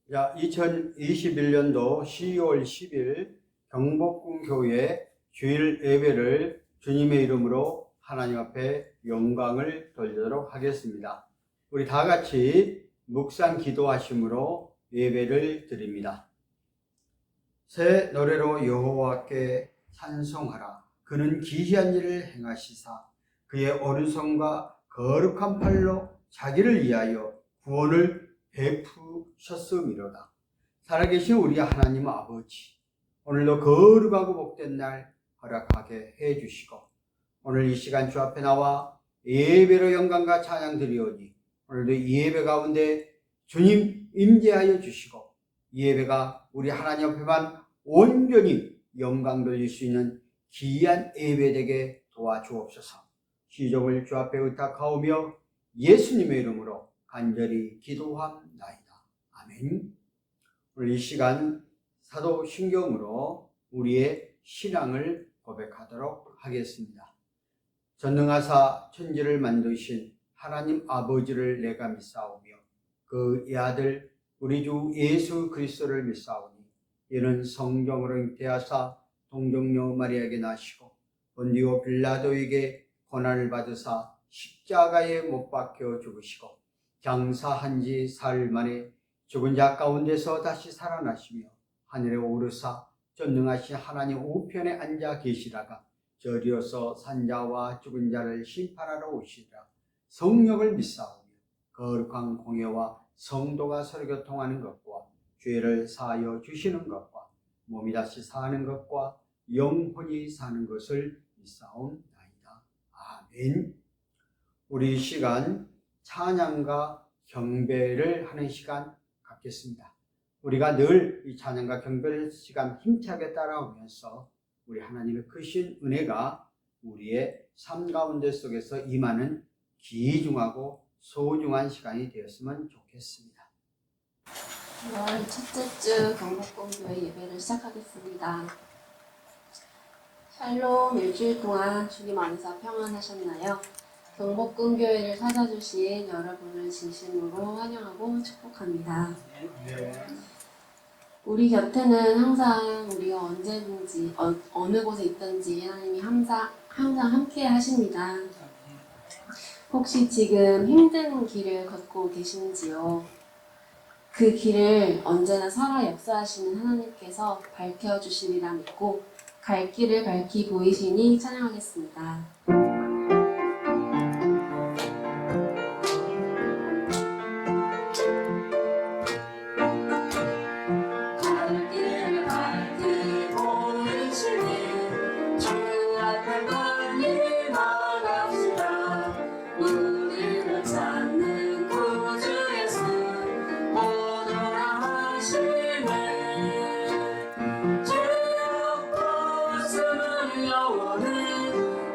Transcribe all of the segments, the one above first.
자, 2021년도 12월 10일 경복궁교회 주일 예배를 주님의 이름으로 하나님 앞에 영광을 돌리도록 하겠습니다. 우리 다 같이 묵상 기도하심으로 예배를 드립니다. 새 노래로 여호와께 찬송하라. 그는 기이한 일을 행하시사 그의 오른손과 거룩한 팔로 자기를 위하여 구원을 베푸셨음이로다. 살아계신 우리 하나님 아버지, 오늘도 거룩하고 복된 날 허락하게 해주시고, 오늘 이 시간 주 앞에 나와 예배로 영광과 찬양 드리오니 오늘도 이 예배 가운데 주님 임재하여 주시고, 이 예배가 우리 하나님 앞에만 온전히 영광 돌릴 수 있는 귀한 예배 되게 도와주옵소서. 시종을 주 앞에 의탁하오며 예수님의 이름으로 간절히 기도합나이다. 아멘. 오늘 이 시간 사도신경으로 우리의 신앙을 고백하도록 하겠습니다. 전능하사 천지를 만드신 하나님 아버지를 내가 믿사오며 그의 아들 우리 주 예수 그리스도를 믿사오니 이는 성령으로 잉태하사 동정녀 마리아에게 나시고 본디오 빌라도에게 고난을 받으사 십자가에 못 박혀 죽으시고 장사한 지 사흘 만에 죽은 자 가운데서 다시 살아나시며 하늘에 오르사 전능하신 하나님 우편에 앉아 계시다가 저리로서 산자와 죽은 자를 심판하러 오시리라. 성령을 믿사오며 거룩한 공예와 성도가 서로 교통하는 것과 죄를 사하여 주시는 것과 몸이 다시 사는 것과 영혼이 사는 것을 믿사옵나이다. 아멘. 우리 이 시간 찬양과 경배를 하는 시간 갖겠습니다. 우리가 늘 이 찬양과 경배를 시간 힘차게 따라오면서 우리 하나님의 크신 은혜가 우리의 삶 가운데 속에서 임하는 귀중하고 소중한 시간이 되었으면 좋겠습니다. 6월 첫째 주 경복궁교회 예배를 시작하겠습니다. 샬롬. 일주일 동안 주님 안에서 평안하셨나요? 경복궁교회를 찾아주신 여러분을 진심으로 환영하고 축복합니다. 우리 곁에는 항상 우리가 언제든지 어느 곳에 있든지 하나님이 항상 함께 하십니다. 혹시 지금 힘든 길을 걷고 계신지요? 그 길을 언제나 살아 역사하시는 하나님께서 밝혀주시리라 믿고 갈 길을 밝히 보이시니 찬양하겠습니다.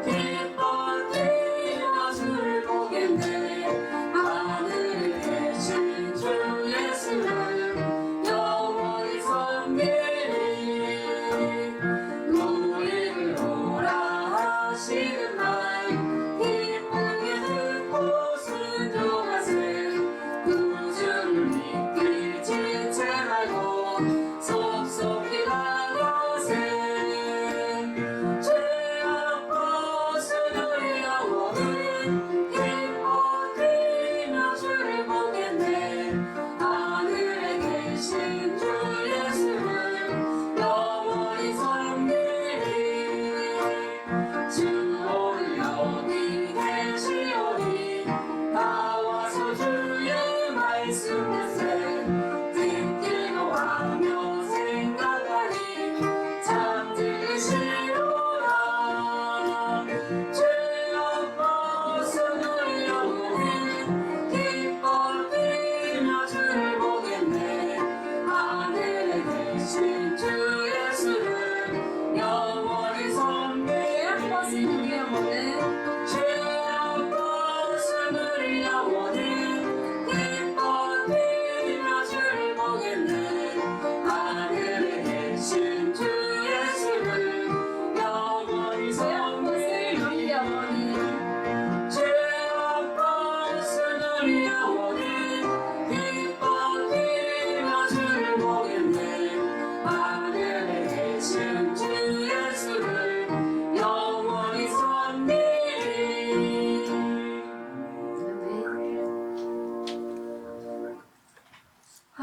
기뻐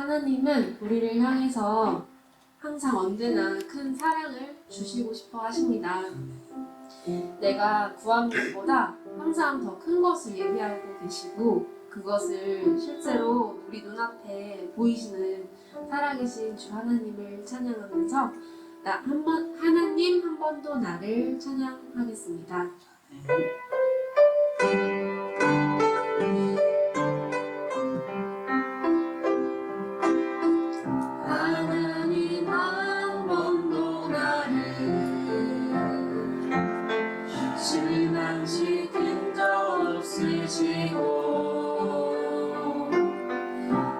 하나님은 우리를 향해서 항상 언제나 큰 사랑을 주시고 싶어 하십니다. 내가 구한 것보다 항상 더 큰 것을 예비하고 계시고 그것을 실제로 우리 눈앞에 보이시는 살아계신 주 하나님을 찬양하면서 하나님 한 번도 나를 찬양하겠습니다. 하나님 한 번도 나를 실망시킨 적 없으시고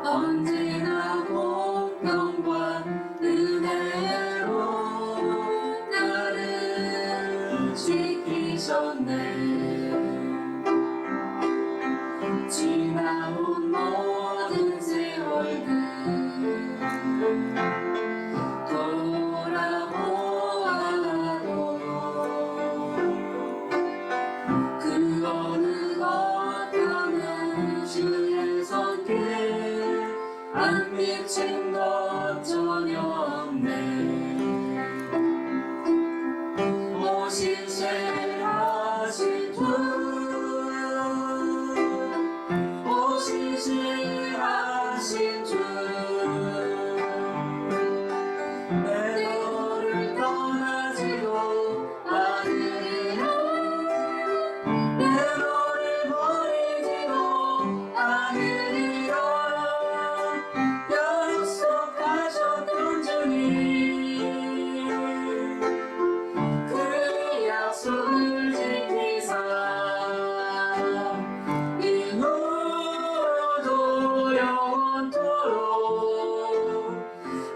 언제나 공평과 은혜로 나를 지키셨네. 지나온 모든 세월들 돌아보아도 그 어느 것 하나 주의 손길 안 미친 것 전혀 없네. 오실실하신 주 오실실하신 주 내 너를 떠나지도 않으리라 내 너를 버리지도 않으리라 약속하셨던 주님 그 약속을 지키사 이후로도 영원토록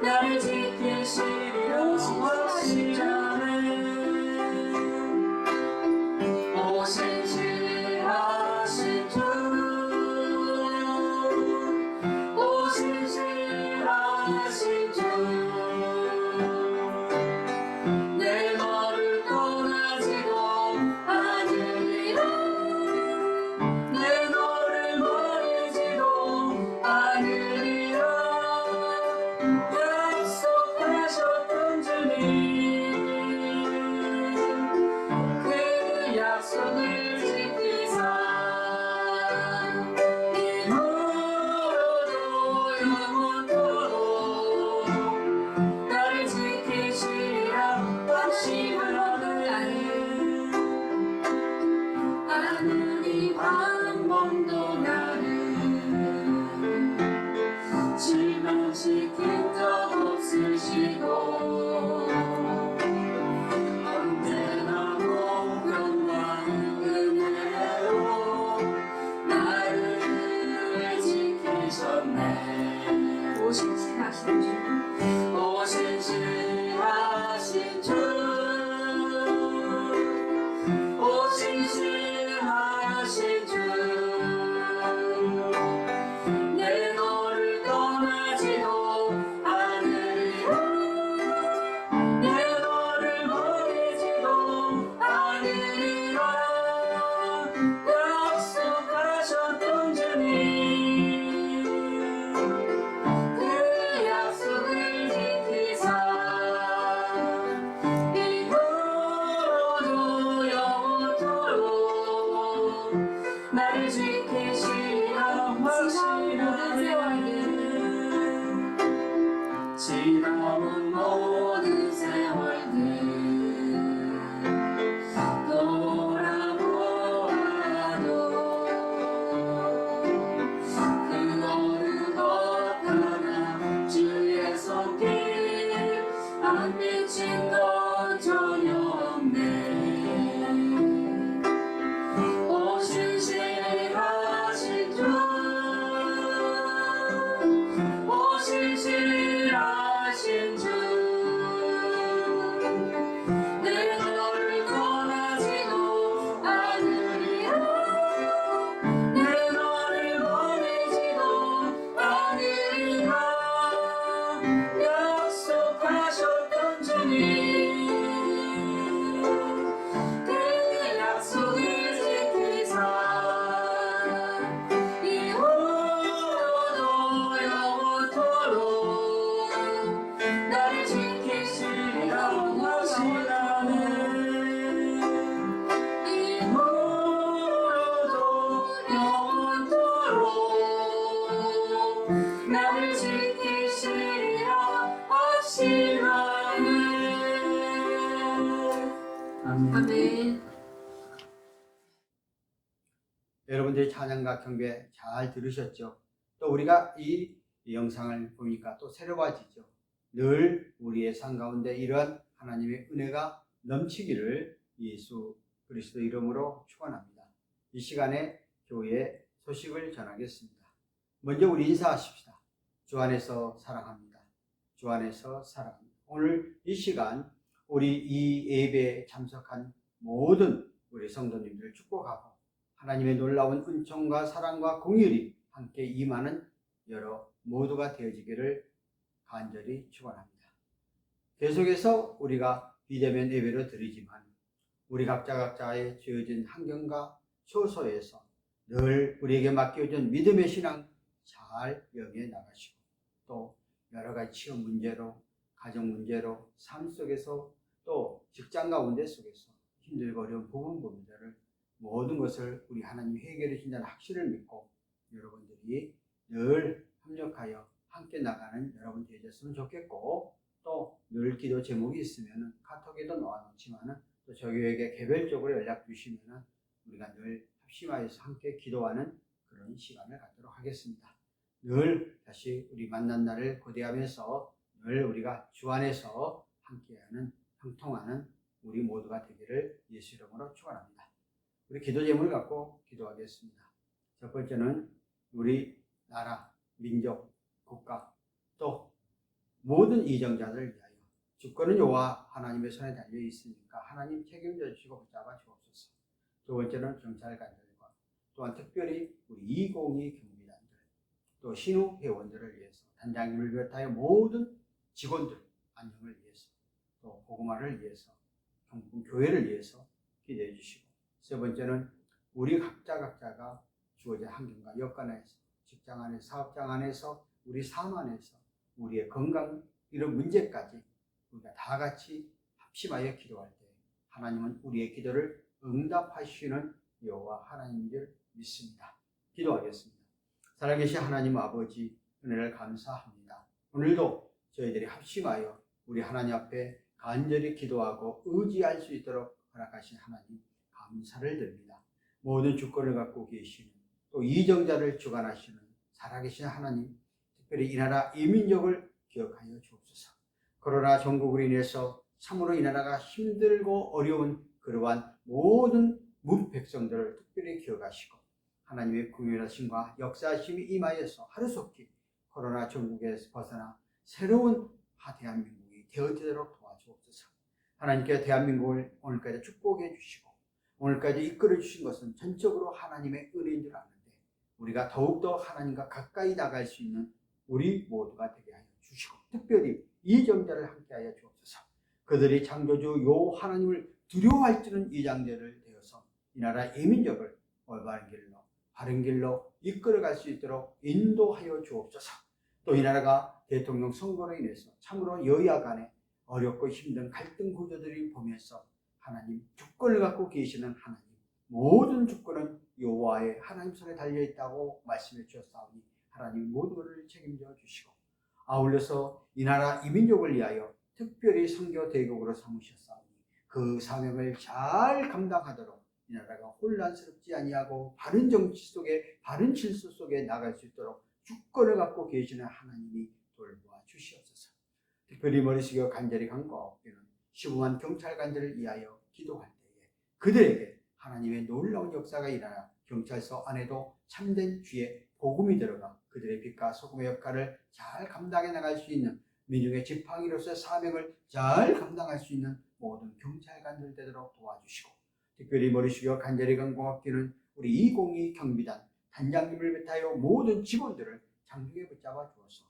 나를 지키시리라 하시라네. 오실실하신 주 오실실하신 주 내 너를 떠나지도 않으리라 내 너를 버리지도 않으리라 약속하셨던 주님 그 약속을 지키사 이후로도 영원토록 나를 지키시리라 확신하네. 하나님 한 번도 나를 실망시킨 적 없으시고 언제나 공평과 은혜로 나를 지키셨네. 오실실하신 주 오실실하신 주 오실실하신 주 내 너를 떠나지도 않으리라 내 너를 버리지도 않으리라 약속하셨던 주님 그 약속을 지키사 이후로도 영원토록 나를 지키시리라 확신하네. 지나온 모든 세월들 돌아보아도 그 어느 것 하나 주의 손길 안 미친 것 전혀 없네. 오실실하신 주 오실실하신 주 아멘. 여러분들이 찬양과 경배 잘 들으셨죠? 또 우리가 이 영상을 보니까 또 새로워지죠. 늘 우리의 삶 가운데 이러한 하나님의 은혜가 넘치기를 예수 그리스도 이름으로 축원합니다. 이 시간에 교회의 소식을 전하겠습니다. 먼저 우리 인사하십시다. 주 안에서 사랑합니다. 주 안에서 사랑합니다. 오늘 이 시간 우리 이 예배에 참석한 모든 우리 성도님들을 축복하고 하나님의 놀라운 은총과 사랑과 공율이 함께 임하는 여러 모두가 되어지기를 간절히 축원합니다. 계속해서 우리가 비대면 예배를 드리지만 우리 각자의 주어진 환경과 처소에서 늘 우리에게 맡겨진 믿음의 신앙 잘 영위해 나가시고 또 여러 가지 취업 문제로 가정 문제로 삶 속에서 또 직장 가운데 속에서 힘들고 어려운 부분들을 모든 것을 우리 하나님이 해결해 주신다는 확신을 믿고 여러분들이 늘 협력하여 함께 나가는 여러분 되셨으면 좋겠고 또 늘 기도 제목이 있으면 카톡에도 놓아놓지만은 또 저희에게 개별적으로 연락 주시면은 우리가 늘 합심하여서 함께 기도하는 그런 시간을 갖도록 하겠습니다. 늘 다시 우리 만난 날을 고대하면서 늘 우리가 주 안에서 함께하는 형통하는 우리 모두가 되기를 예수 이름으로 축원합니다. 우리 기도 제목을 갖고 기도하겠습니다. 첫 번째는 우리 나라, 민족, 국가 또 모든 이정자들을 위하여 주권은 여호와 하나님의 손에 달려 있으니까 하나님 책임져 주시고 붙잡아 주옵소서. 두 번째는 경찰관들과 또한 특별히 우리 202 경비단들 또 신우 회원들을 위해서 단장님을 비롯하여 모든 직원들 안녕을 위해서 또 복음화를 위해서 경북 교회를 위해서 기도해 주시고 세 번째는 우리 각자가 주어진 환경과 여건 안에서 직장 안에서 사업장 안에서 우리 삶 안에서 우리의 건강 이런 문제까지 우리가 다 같이 합심하여 기도할 때 하나님은 우리의 기도를 응답하시는 여호와 하나님인 줄 믿습니다. 기도하겠습니다. 살아계신 하나님 아버지 은혜를 감사합니다. 오늘도 저희들이 합심하여 우리 하나님 앞에 간절히 기도하고 의지할 수 있도록 허락하신 하나님 감사를 드립니다. 모든 주권을 갖고 계시는 또 이정자를 주관하시는 살아계신 하나님 특별히 이 나라 이 민족을 기억하여 주옵소서. 코로나 전국으로 인해서 참으로 이 나라가 힘들고 어려운 그러한 모든 문백성들을 특별히 기억하시고 하나님의 궁유하심과 역사하심이 임하여서 하루속히 코로나 전국에서 벗어나 새로운 대한민국이 되어지도록 도와주옵소서. 하나님께서 대한민국을 오늘까지 축복해 주시고 오늘까지 이끌어 주신 것은 전적으로 하나님의 은혜인 줄 아는데 우리가 더욱더 하나님과 가까이 나갈 수 있는 우리 모두가 되게 하여 주시고 특별히 이정자를 함께하여 주옵소서. 그들이 창조주 요 하나님을 두려워할 줄은 이장자를 되어서 이 나라 이민족을 올바른 길로 바른 길로 이끌어갈 수 있도록 인도하여 주옵소서. 또 이 나라가 대통령 선거로 인해서 참으로 여야 간에 어렵고 힘든 갈등 구조들을 보면서 하나님 주권을 갖고 계시는 하나님 모든 주권은 여호와의 하나님 손에 달려있다고 말씀해 주셨사오니 하나님 모든 것을 책임져 주시고 아울러서 이 나라 이민족을 위하여 특별히 선교 대국으로 삼으셨사오니 그 사명을 잘 감당하도록 이 나라가 혼란스럽지 아니하고 바른 정치 속에 바른 질서 속에 나갈 수 있도록 주권을 갖고 계시는 하나님이 돌보아 주시옵소서. 특별히 머리 숙여 간절히 간구하옵기는 시범한 경찰관들을 위하여 기도할 때에 그들에게 하나님의 놀라운 역사가 일어나 경찰서 안에도 참된 주의 복음이 들어가 그들의 빛과 소금의 역할을 잘 감당해 나갈 수 있는 민중의 지팡이로서의 사명을 잘 감당할 수 있는 모든 경찰관들 되도록 도와주시고 특별히 머리 숙여 간절히 간구하옵기는 우리 202 경비단 단장님을 비롯하여 모든 직원들을 장중에 붙잡아 주어서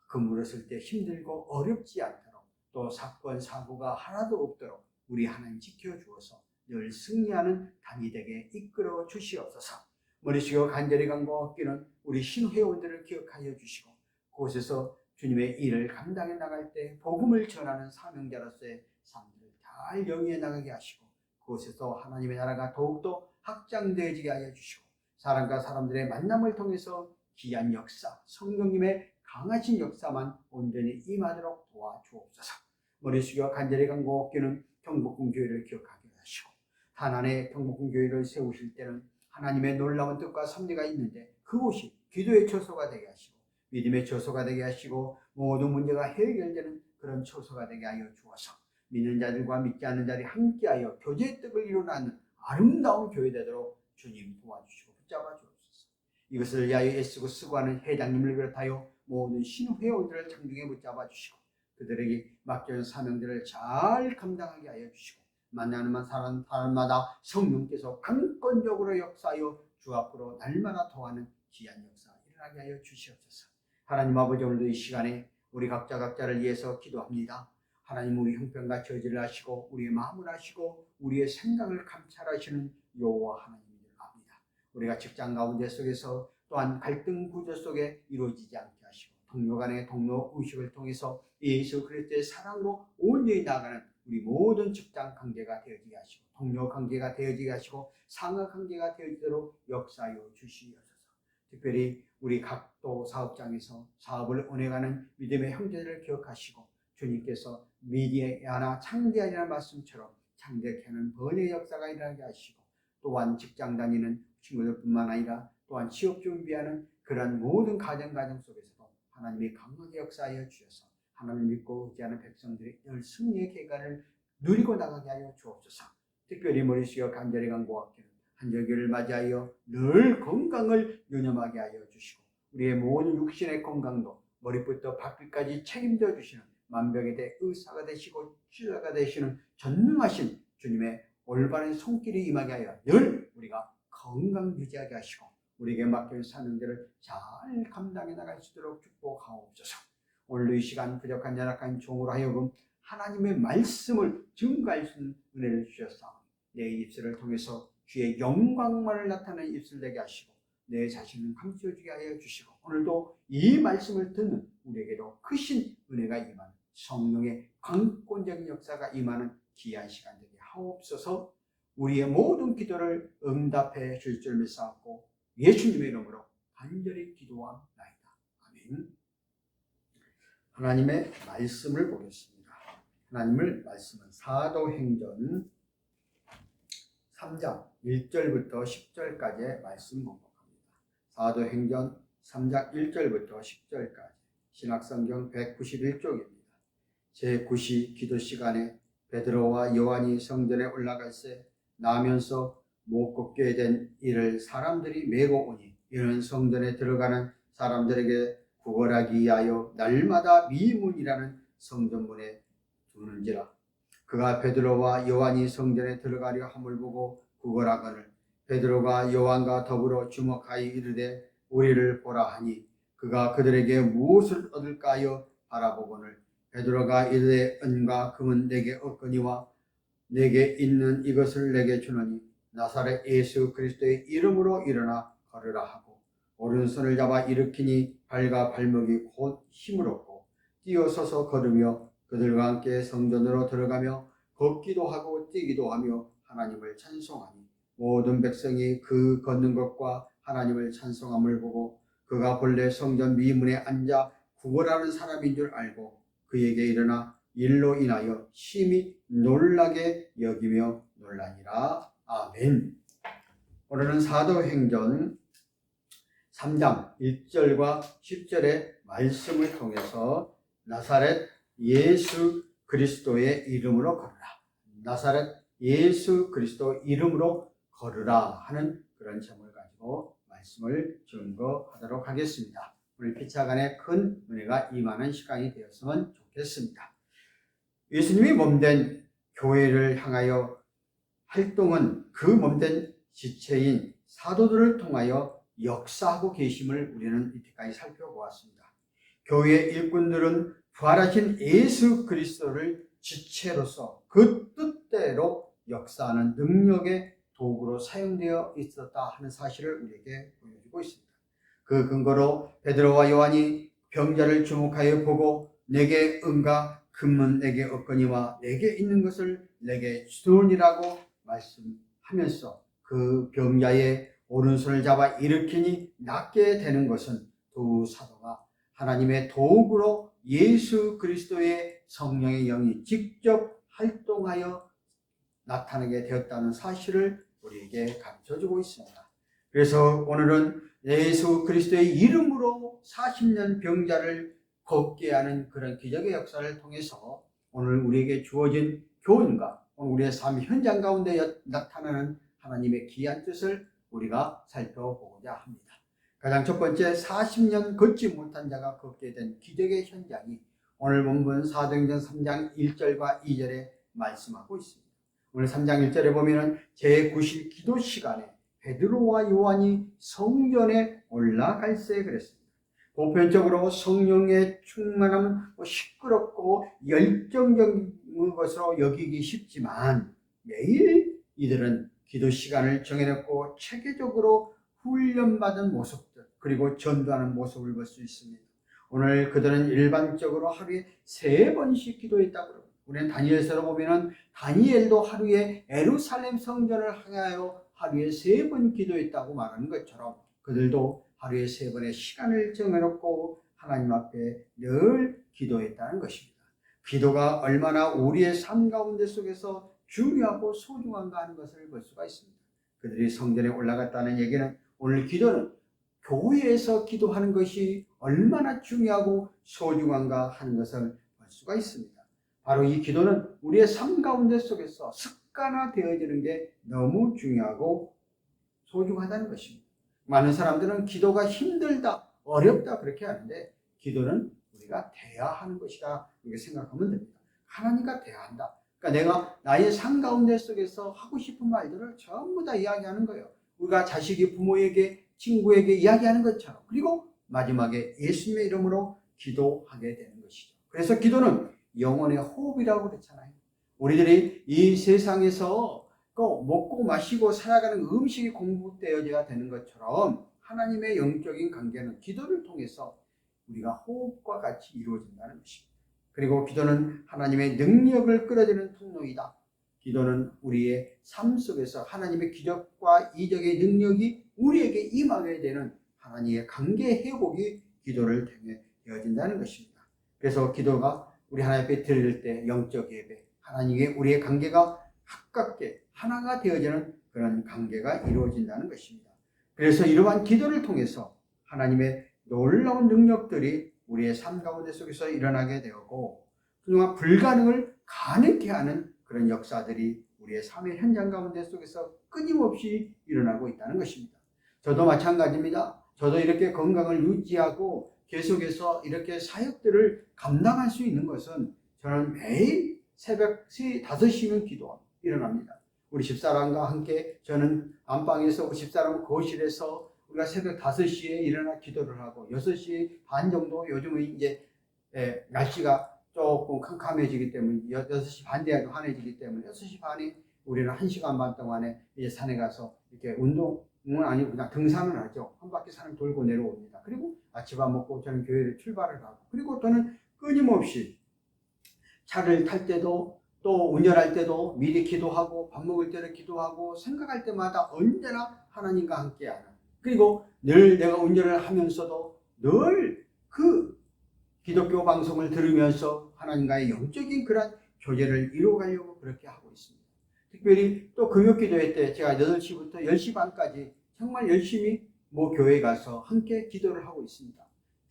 근무를 쓸 때 힘들고 어렵지 않도록 또 사건 사고가 하나도 없도록 우리 하나님 지켜주어서 늘 승리하는 단위 되게 이끌어 주시옵소서. 머리 숙여 간절히 간구하옵기는 우리 신회원들을 기억하여 주시고 그곳에서 주님의 일을 감당해 나갈 때 복음을 전하는 사명자로서의 삶을 잘 영위해 나가게 하시고 그곳에서 하나님의 나라가 더욱더 확장되어지게 하여 주시고 사람과 사람들의 만남을 통해서 귀한 역사, 성령님의 강하신 역사만 온전히 임하도록 도와주옵소서. 머리 숙여 간절히 간구하옵기는 경복궁 교회를 기억하게 하시고 가나안의 경복궁교회를 세우실 때는 하나님의 놀라운 뜻과 섭리가 있는데 그곳이 기도의 처소가 되게 하시고 믿음의 처소가 되게 하시고 모든 문제가 해결되는 그런 처소가 되게 하여 주어서 믿는 자들과 믿지 않는 자들이 함께하여 교제의 뜻을 이루는 아름다운 교회 되도록 주님 도와주시고 붙잡아 주옵소서. 이것을 위하여 애쓰고 수고하는 회장님을 비롯하여 모든 신회원들을 장중에 붙잡아 주시고 그들에게 맡겨진 사명들을 잘 감당하게 하여 주시고 만나는 사람마다 성령께서 강권적으로 역사하여 주 앞으로 날마다 더하는 귀한 역사 일어나게 하여 주시옵소서. 하나님 아버지, 오늘도 이 시간에 우리 각자를 위해서 기도합니다. 하나님, 우리 형편과 처지를 아시고 우리의 마음을 아시고 우리의 생각을 감찰하시는 여호와 하나님을 압니다. 우리가 직장 가운데 속에서 또한 갈등 구조 속에 이루어지지 않게 하시고 동료 간의 동료 의식을 통해서 예수 그리스도의 사랑으로 온전히 나아가는 우리 모든 직장 관계가 되어지게 하시고 동료 관계가 되어지게 하시고 상하 관계가 되어지도록 역사하여 주시옵소서. 특별히 우리 각도 사업장에서 사업을 운행하는 믿음의 형제들을 기억하시고 주님께서 미디어나 창대하리라는 말씀처럼 창대케 하는 번의 역사가 일어나게 하시고 또한 직장 다니는 친구들뿐만 아니라 또한 취업 준비하는 그런 모든 가정 속에서도 하나님이 강하게 역사하여 주셔서 하나님을 믿고 의지하는 백성들이 늘 승리의 계간을 누리고 나가게 하여 주옵소서. 특별히 머릿속에 간절히 간구하기는 한절기를 맞이하여 늘 건강을 유념하게 하여 주시고 우리의 모든 육신의 건강도 머리부터 발끝까지 책임져 주시는 만병에 대해 의사가 되시고 치료가 되시는 전능하신 주님의 올바른 손길이 임하게 하여 늘 우리가 건강 유지하게 하시고 우리에게 맡겨진 사명들을 잘 감당해 나갈 수 있도록 축복하옵소서. 오늘도 이 시간 부족한 연약한 종으로 하여금 하나님의 말씀을 증거할 수 있는 은혜를 주셨사오니 내 입술을 통해서 주의 영광만을 나타내는 입술 되게 하시고 내 자신을 감춰주게 하여 주시고 오늘도 이 말씀을 듣는 우리에게도 크신 은혜가 임하는 성령의 강권적인 역사가 임하는 귀한 시간 되게 하옵소서. 우리의 모든 기도를 응답해 줄 줄 믿사옵고 예수님의 이름으로 간절히 기도하옵나이다. 아멘. 하나님의 말씀을 보겠습니다. 하나님의 말씀은 사도행전 3장 1절부터 10절까지의 말씀 공독합니다. 사도행전 3장 1절부터 10절까지 신약성경 191쪽입니다. 제9시 기도 시간에 베드로와 요한이 성전에 올라갈새 나면서 못 걷게 된 이를 사람들이 메고 오니 이는 성전에 들어가는 사람들에게 구걸하기 위하여 날마다 미문이라는 성전문에 두는지라. 그가 베드로와 요한이 성전에 들어가려 함을 보고 구걸하거늘 베드로가 요한과 더불어 주목하여 이르되 우리를 보라 하니 그가 그들에게 무엇을 얻을까 하여 바라보거늘 베드로가 이르되 은과 금은 내게 없거니와 내게 있는 이것을 내게 주노니 나사렛 예수 그리스도의 이름으로 일어나 걸으라 하고 오른손을 잡아 일으키니 발과 발목이 곧 힘을 얻고 뛰어서서 걸으며 그들과 함께 성전으로 들어가며 걷기도 하고 뛰기도 하며 하나님을 찬송하니 모든 백성이 그 걷는 것과 하나님을 찬송함을 보고 그가 본래 성전 미문에 앉아 구걸하는 사람인 줄 알고 그에게 일어나 일로 인하여 심히 놀라게 여기며 놀라니라. 아멘. 오늘은 사도행전 3장 1절과 10절의 말씀을 통해서 나사렛 예수 그리스도의 이름으로 걸으라. 나사렛 예수 그리스도 이름으로 걸으라 하는 그런 제목을 가지고 말씀을 증거하도록 하겠습니다. 오늘 피차간에 큰 은혜가 임하는 시간이 되었으면 좋겠습니다. 예수님이 몸된 교회를 향하여 활동은 그 몸된 지체인 사도들을 통하여 역사하고 계심을 우리는 이때까지 살펴보았습니다. 교회의 일꾼들은 부활하신 예수 그리스도를 지체로서 그 뜻대로 역사하는 능력의 도구로 사용되어 있었다 하는 사실을 우리에게 보여주고 있습니다. 그 근거로 베드로와 요한이 병자를 주목하여 보고 내게 은과 금은 내게 없거니와 내게 있는 것을 내게 주노니라고 말씀하면서 그 병자의 오른손을 잡아 일으키니 낫게 되는 것은 두 사도가 하나님의 도구로 예수 그리스도의 성령의 영이 직접 활동하여 나타나게 되었다는 사실을 우리에게 가르쳐주고 있습니다. 그래서 오늘은 예수 그리스도의 이름으로 40년 병자를 걷게 하는 그런 기적의 역사를 통해서 오늘 우리에게 주어진 교훈과 오늘 우리의 삶 현장 가운데 나타나는 하나님의 귀한 뜻을 우리가 살펴보고자 합니다. 가장 첫 번째, 40년 걷지 못한 자가 걷게 된 기적의 현장이 오늘 본문 사도행전 3장 1절과 2절에 말씀하고 있습니다. 오늘 3장 1절에 보면은 제9일 기도 시간에 베드로와 요한이 성전에 올라갈새 그랬습니다. 보편적으로 성령의 충만함은 시끄럽고 열정적인 것으로 여기기 쉽지만 매일 이들은 기도 시간을 정해놓고 체계적으로 훈련받은 모습들 그리고 전도하는 모습을 볼 수 있습니다. 오늘 그들은 일반적으로 하루에 3번씩 기도했다고 합니다. 우리는 다니엘서로 보면은 다니엘도 하루에 예루살렘 성전을 향하여 하루에 3번 기도했다고 말하는 것처럼 그들도 하루에 3번의 시간을 정해놓고 하나님 앞에 늘 기도했다는 것입니다. 기도가 얼마나 우리의 삶 가운데 속에서 중요하고 소중한가 하는 것을 볼 수가 있습니다. 그들이 성전에 올라갔다는 얘기는 오늘 기도는 교회에서 기도하는 것이 얼마나 중요하고 소중한가 하는 것을 볼 수가 있습니다. 바로 이 기도는 우리의 삶 가운데 속에서 습관화되어지는 게 너무 중요하고 소중하다는 것입니다. 많은 사람들은 기도가 힘들다, 어렵다 그렇게 하는데 기도는 우리가 돼야 하는 것이다 이렇게 생각하면 됩니다. 하나님과 돼야 한다. 그러니까 내가 나의 삶 가운데 속에서 하고 싶은 말들을 전부 다 이야기하는 거예요. 우리가 자식이 부모에게, 친구에게 이야기하는 것처럼. 그리고 마지막에 예수님의 이름으로 기도하게 되는 것이죠. 그래서 기도는 영혼의 호흡이라고 그랬잖아요. 우리들이 이 세상에서 먹고 마시고 살아가는 음식이 공급되어져야 되는 것처럼 하나님의 영적인 관계는 기도를 통해서 우리가 호흡과 같이 이루어진다는 것입니다. 그리고 기도는 하나님의 능력을 끌어들이는 통로이다. 기도는 우리의 삶 속에서 하나님의 기적과 이적의 능력이 우리에게 임하게 되는 하나님의 관계 회복이 기도를 통해 되어진다는 것입니다. 그래서 기도가 우리 하나님 앞에 드릴 때 영적 예배, 하나님의 우리의 관계가 가깝게 하나가 되어지는 그런 관계가 이루어진다는 것입니다. 그래서 이러한 기도를 통해서 하나님의 놀라운 능력들이 우리의 삶 가운데 속에서 일어나게 되고 그동안 불가능을 가능케 하는 그런 역사들이 우리의 삶의 현장 가운데 속에서 끊임없이 일어나고 있다는 것입니다. 저도 마찬가지입니다. 저도 이렇게 건강을 유지하고 계속해서 이렇게 사역들을 감당할 수 있는 것은 저는 매일 새벽 5시면 기도 일어납니다. 우리 집사람과 함께 저는 안방에서 우리 집사람 거실에서 우리가 새벽 5시에 일어나 기도를 하고 6시 반 정도 요즘은 이제 날씨가 조금 캄캄해지기 때문에 6시 반 돼야도 환해지기 때문에 6시 반에 우리는 1시간 반 동안에 이제 산에 가서 이렇게 운동은 아니고 그냥 등산을 하죠. 한 바퀴 산을 돌고 내려옵니다. 그리고 아침밥 먹고 저는 교회를 출발을 하고 그리고 저는 끊임없이 차를 탈 때도 또 운전할 때도 미리 기도하고 밥 먹을 때도 기도하고 생각할 때마다 언제나 하나님과 함께하는 그리고 늘 내가 운전을 하면서도 늘 그 기독교 방송을 들으면서 하나님과의 영적인 그런 교제를 이루어가려고 그렇게 하고 있습니다. 특별히 또 금요기도회 때 제가 8시부터 10시 반까지 정말 열심히 교회에 가서 함께 기도를 하고 있습니다.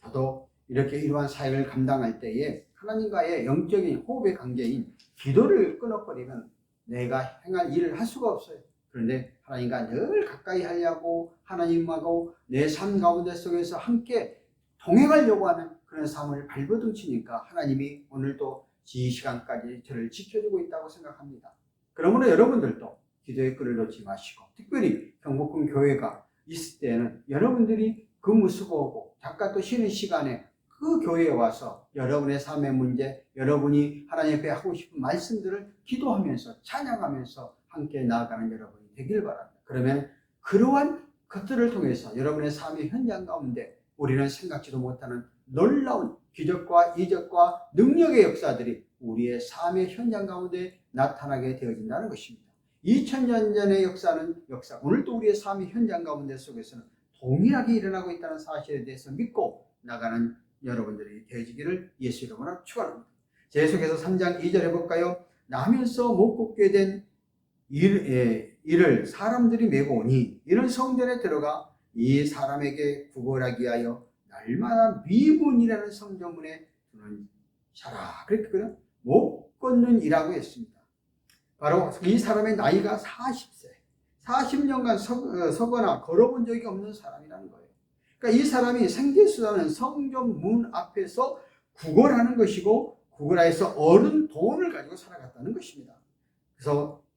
저도 이렇게 이러한 사역을 감당할 때에 하나님과의 영적인 호흡의 관계인 기도를 끊어버리면 내가 행할 일을 할 수가 없어요. 그런데 하나님과 늘 가까이 하려고 하나님하고 내 삶 가운데 속에서 함께 동행하려고 하는 그런 삶을 발버둥치니까 하나님이 오늘도 이 시간까지 저를 지켜주고 있다고 생각합니다. 그러므로 여러분들도 기도의 끈을 놓지 마시고 특별히 경복궁 교회가 있을 때는 여러분들이 근무 수고하고 잠깐 또 쉬는 시간에 그 교회에 와서 여러분의 삶의 문제, 여러분이 하나님 앞에 하고 싶은 말씀들을 기도하면서 찬양하면서 함께 나아가는 여러분이 되길 바랍니다. 그러면 그러한 것들을 통해서 여러분의 삶의 현장 가운데 우리는 생각지도 못하는 놀라운 기적과 이적과 능력의 역사들이 우리의 삶의 현장 가운데 나타나게 되어진다는 것입니다. 2000년 전의 역사는 오늘도 우리의 삶의 현장 가운데 속에서는 동일하게 일어나고 있다는 사실에 대해서 믿고 나가는 여러분들이 되어지기를 예수 이름으로 축원합니다. 계속해서 3장 2절 해볼까요? 나면서 못 걷게 된 이를 사람들이 메고 오니 이는 성전에 들어가 이 사람에게 구걸하기 위하여 날마다 미문이라는 성전문에 두는 자라. 그랬거든. 못 걷는 이라고 했습니다. 바로 이 사람의 나이가 40세, 40년간 서거나 걸어본 적이 없는 사람이라는 거예요. 그러니까 이 사람이 생계수단은 성전 문 앞에서 구걸하는 것이고 구걸하여서 얻은 돈을 가지고 살아갔다는 것입니다.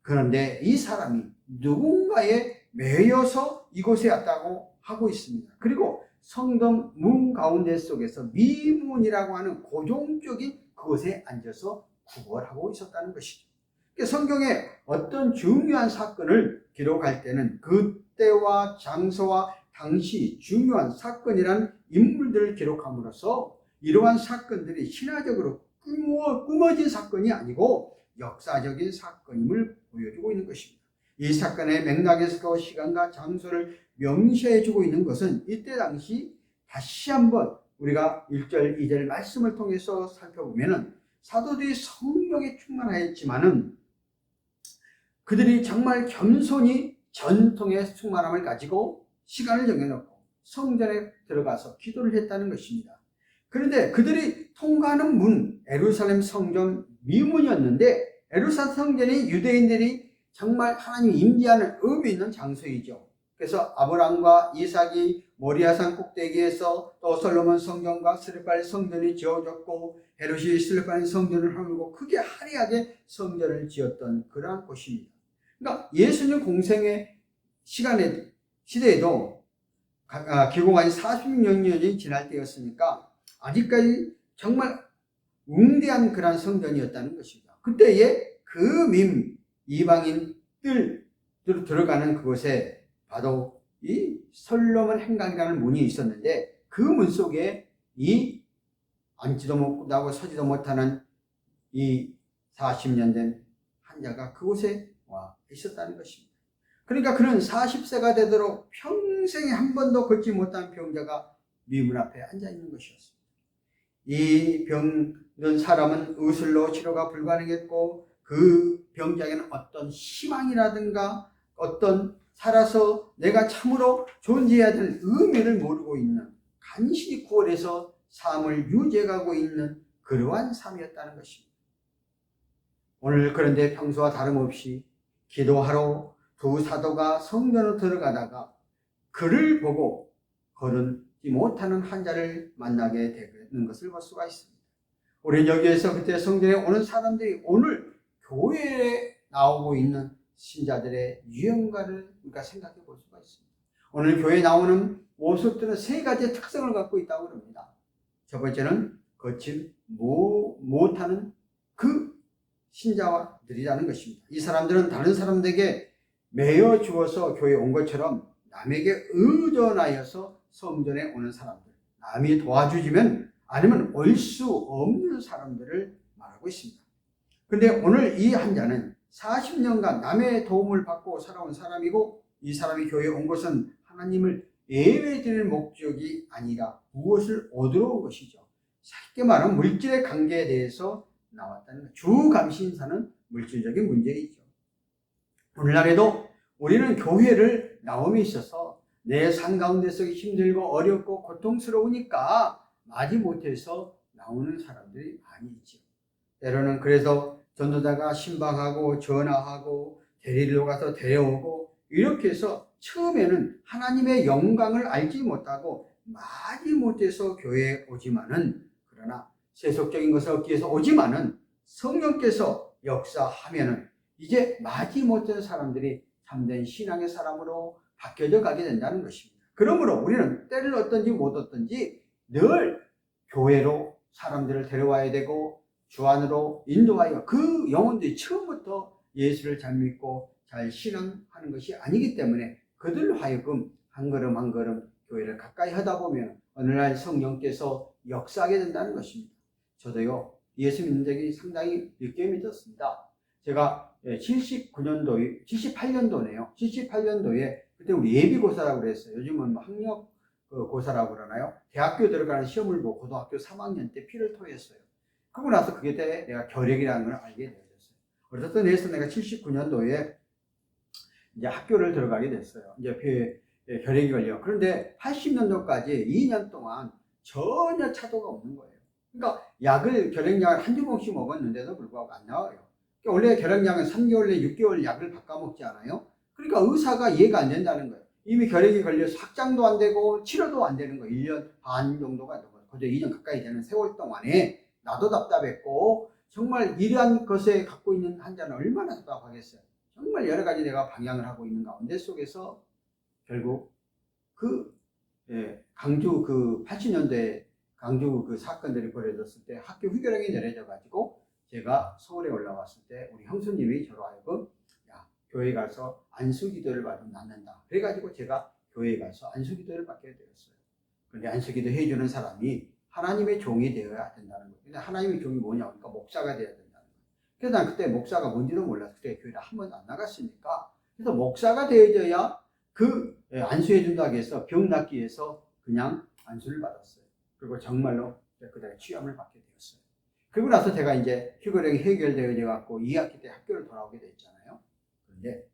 그런데 이 사람이 누군가에 매여서 이곳에 왔다고 하고 있습니다. 그리고 성전 문 가운데 속에서 미문이라고 하는 고정적인 그곳에 앉아서 구걸하고 있었다는 것이죠. 성경에 어떤 중요한 사건을 기록할 때는 그때와 장소와 당시 중요한 사건이란 인물들을 기록함으로써 이러한 사건들이 신화적으로 꾸며진 사건이 아니고 역사적인 사건임을 보여주고 있는 것입니다. 이 사건의 맥락에서 시간과 장소를 명시해주고 있는 것은 이때 당시 다시 한번 우리가 1절, 2절 말씀을 통해서 살펴보면 사도들이 성령에 충만하였지만은 그들이 정말 겸손히 전통의 충만함을 가지고 시간을 정해놓고 성전에 들어가서 기도를 했다는 것입니다. 그런데 그들이 통과하는 문, 예루살렘 성전 미문이었는데 예루살렘 성전이 유대인들이 정말 하나님이 임재하는 의미 있는 장소이죠. 그래서 아브람과 이삭이 모리아산 꼭대기에서 또 솔로몬 성전과 스르바벨 성전이 지어졌고 헤롯이 스르바벨 성전을 하물고 크게 화려하게 성전을 지었던 그러한 곳입니다. 그러니까 예수님 공생의 시대에도 기공한 46년이 지날 때였으니까 아직까지 정말 웅대한 그런 성전이었다는 것입니다. 그때에 그 이방인들 들어가는 그곳에 바로 이 솔로몬 행각이라는 문이 있었는데 그 문 속에 이 앉지도 못하고 서지도 못하는 이 40년 된 환자가 그곳에 와 있었다는 것입니다. 그러니까 그는 40세가 되도록 평생에 한 번도 걷지 못한 병자가 미문 앞에 앉아 있는 것이었습니다. 이 병든 사람은 의술로 치료가 불가능했고 그 병자에게는 어떤 희망이라든가 어떤 살아서 내가 참으로 존재해야 될 의미를 모르고 있는 간신히 구걸해서 삶을 유지해가고 있는 그러한 삶이었다는 것입니다. 오늘 그런데 평소와 다름없이 기도하러 두 사도가 성전으로 들어가다가 그를 보고 걸지 못하는 환자를 만나게 되는 것을 볼 수가 있습니다. 우리는 여기에서 그때 성전에 오는 사람들이 오늘 교회에 나오고 있는 신자들의 유형과를 우리가 생각해 볼 수가 있습니다. 오늘 교회에 나오는 모습들은 세 가지의 특성을 갖고 있다고 합니다. 첫 번째는 걷지 못하는 그 신자들이라는 것입니다. 이 사람들은 다른 사람들에게 매여 주어서 교회에 온 것처럼 남에게 의존하여서 성전에 오는 사람들, 남이 도와주지면 아니면 올 수 없는 사람들을 말하고 있습니다. 근데 오늘 이 환자는 40년간 남의 도움을 받고 살아온 사람이고 이 사람이 교회에 온 것은 하나님을 예배드릴 목적이 아니라 무엇을 얻으러 온 것이죠. 쉽게 말하면 물질의 관계에 대해서 나왔다는 것. 주감신사는 물질적인 문제이죠. 오늘날에도 우리는 교회를 나옴에 있어서 내 삶 가운데서 힘들고 어렵고 고통스러우니까 마지못해서 나오는 사람들이 많이 있죠. 때로는 그래서 전도자가 신방하고 전화하고 대리로 가서 데려오고 이렇게 해서 처음에는 하나님의 영광을 알지 못하고 마지못해서 교회에 오지만은 그러나 세속적인 것을 얻기 위해서 오지만은 성령께서 역사하면은 이제 마지못한 사람들이 참된 신앙의 사람으로 바뀌어져 가게 된다는 것입니다. 그러므로 우리는 때를 얻든지 못 얻든지 늘 교회로 사람들을 데려와야 되고 주 안으로 인도하여 그 영혼들이 처음부터 예수를 잘 믿고 잘 신앙하는 것이 아니기 때문에 그들로 하여금 한 걸음 한 걸음 교회를 가까이 하다 보면 어느 날 성령께서 역사하게 된다는 것입니다. 저도요 예수 믿는 적이 상당히 늦게 믿었습니다. 제가 78년도네요. 78년도에 그때 우리 예비고사라고 그랬어요. 요즘은 학력 고사라고 그러나요? 대학교 들어가는 시험을 보고 고등학교 3학년 때 피를 토했어요. 그러고 나서 그게 때 내가 결핵이라는 걸 알게 되었어요. 어쨌든 해서 내가 79년도에 이제 학교를 들어가게 됐어요. 이제 결핵이 걸려. 그런데 80년도까지 2년 동안 전혀 차도가 없는 거예요. 그러니까 결핵약을 한두 번씩 먹었는데도 불구하고 안 나와요. 그러니까 원래 결핵약은 3개월 내 6개월 약을 바꿔 먹지 않아요? 그러니까 의사가 이해가 안 된다는 거예요. 이미 결핵이 걸려서 확장도 안 되고 치료도 안 되는 거예요. 1년 반 정도가 되고 거저 2년 가까이 되는 세월 동안에 나도 답답했고 정말 이러한 것에 갖고 있는 환자는 얼마나 답답하겠어요. 정말 여러 가지 내가 방향을 하고 있는 가운데 속에서 결국 강주 80년대 강주 그 사건들이 벌어졌을 때 학교 휴교령이 내려져 가지고 제가 서울에 올라왔을 때 우리 형수님이 저로 하여금 야, 교회 가서 안수기도를 받으면 낫는다. 그래가지고 제가 교회에 가서 안수기도를 받게 되었어요. 그런데 안수기도 해주는 사람이 하나님의 종이 되어야 된다는 거예요. 근데 하나님의 종이 뭐냐? 그러니까 목사가 되어야 된다는 거예요. 그래서 난 그때 목사가 뭔지도 몰라서 그때 교회를 한 번도 안 나갔으니까 그래서 목사가 되어져야 안수해 준다고 해서 병 낫기 위해서 그냥 안수를 받았어요. 그리고 정말로 그다음에 취함을 받게 되었어요. 그리고 나서 제가 이제 휴교령이 해결되어 갖고 2학기 때 학교를 돌아오게 됐잖아요. 그런데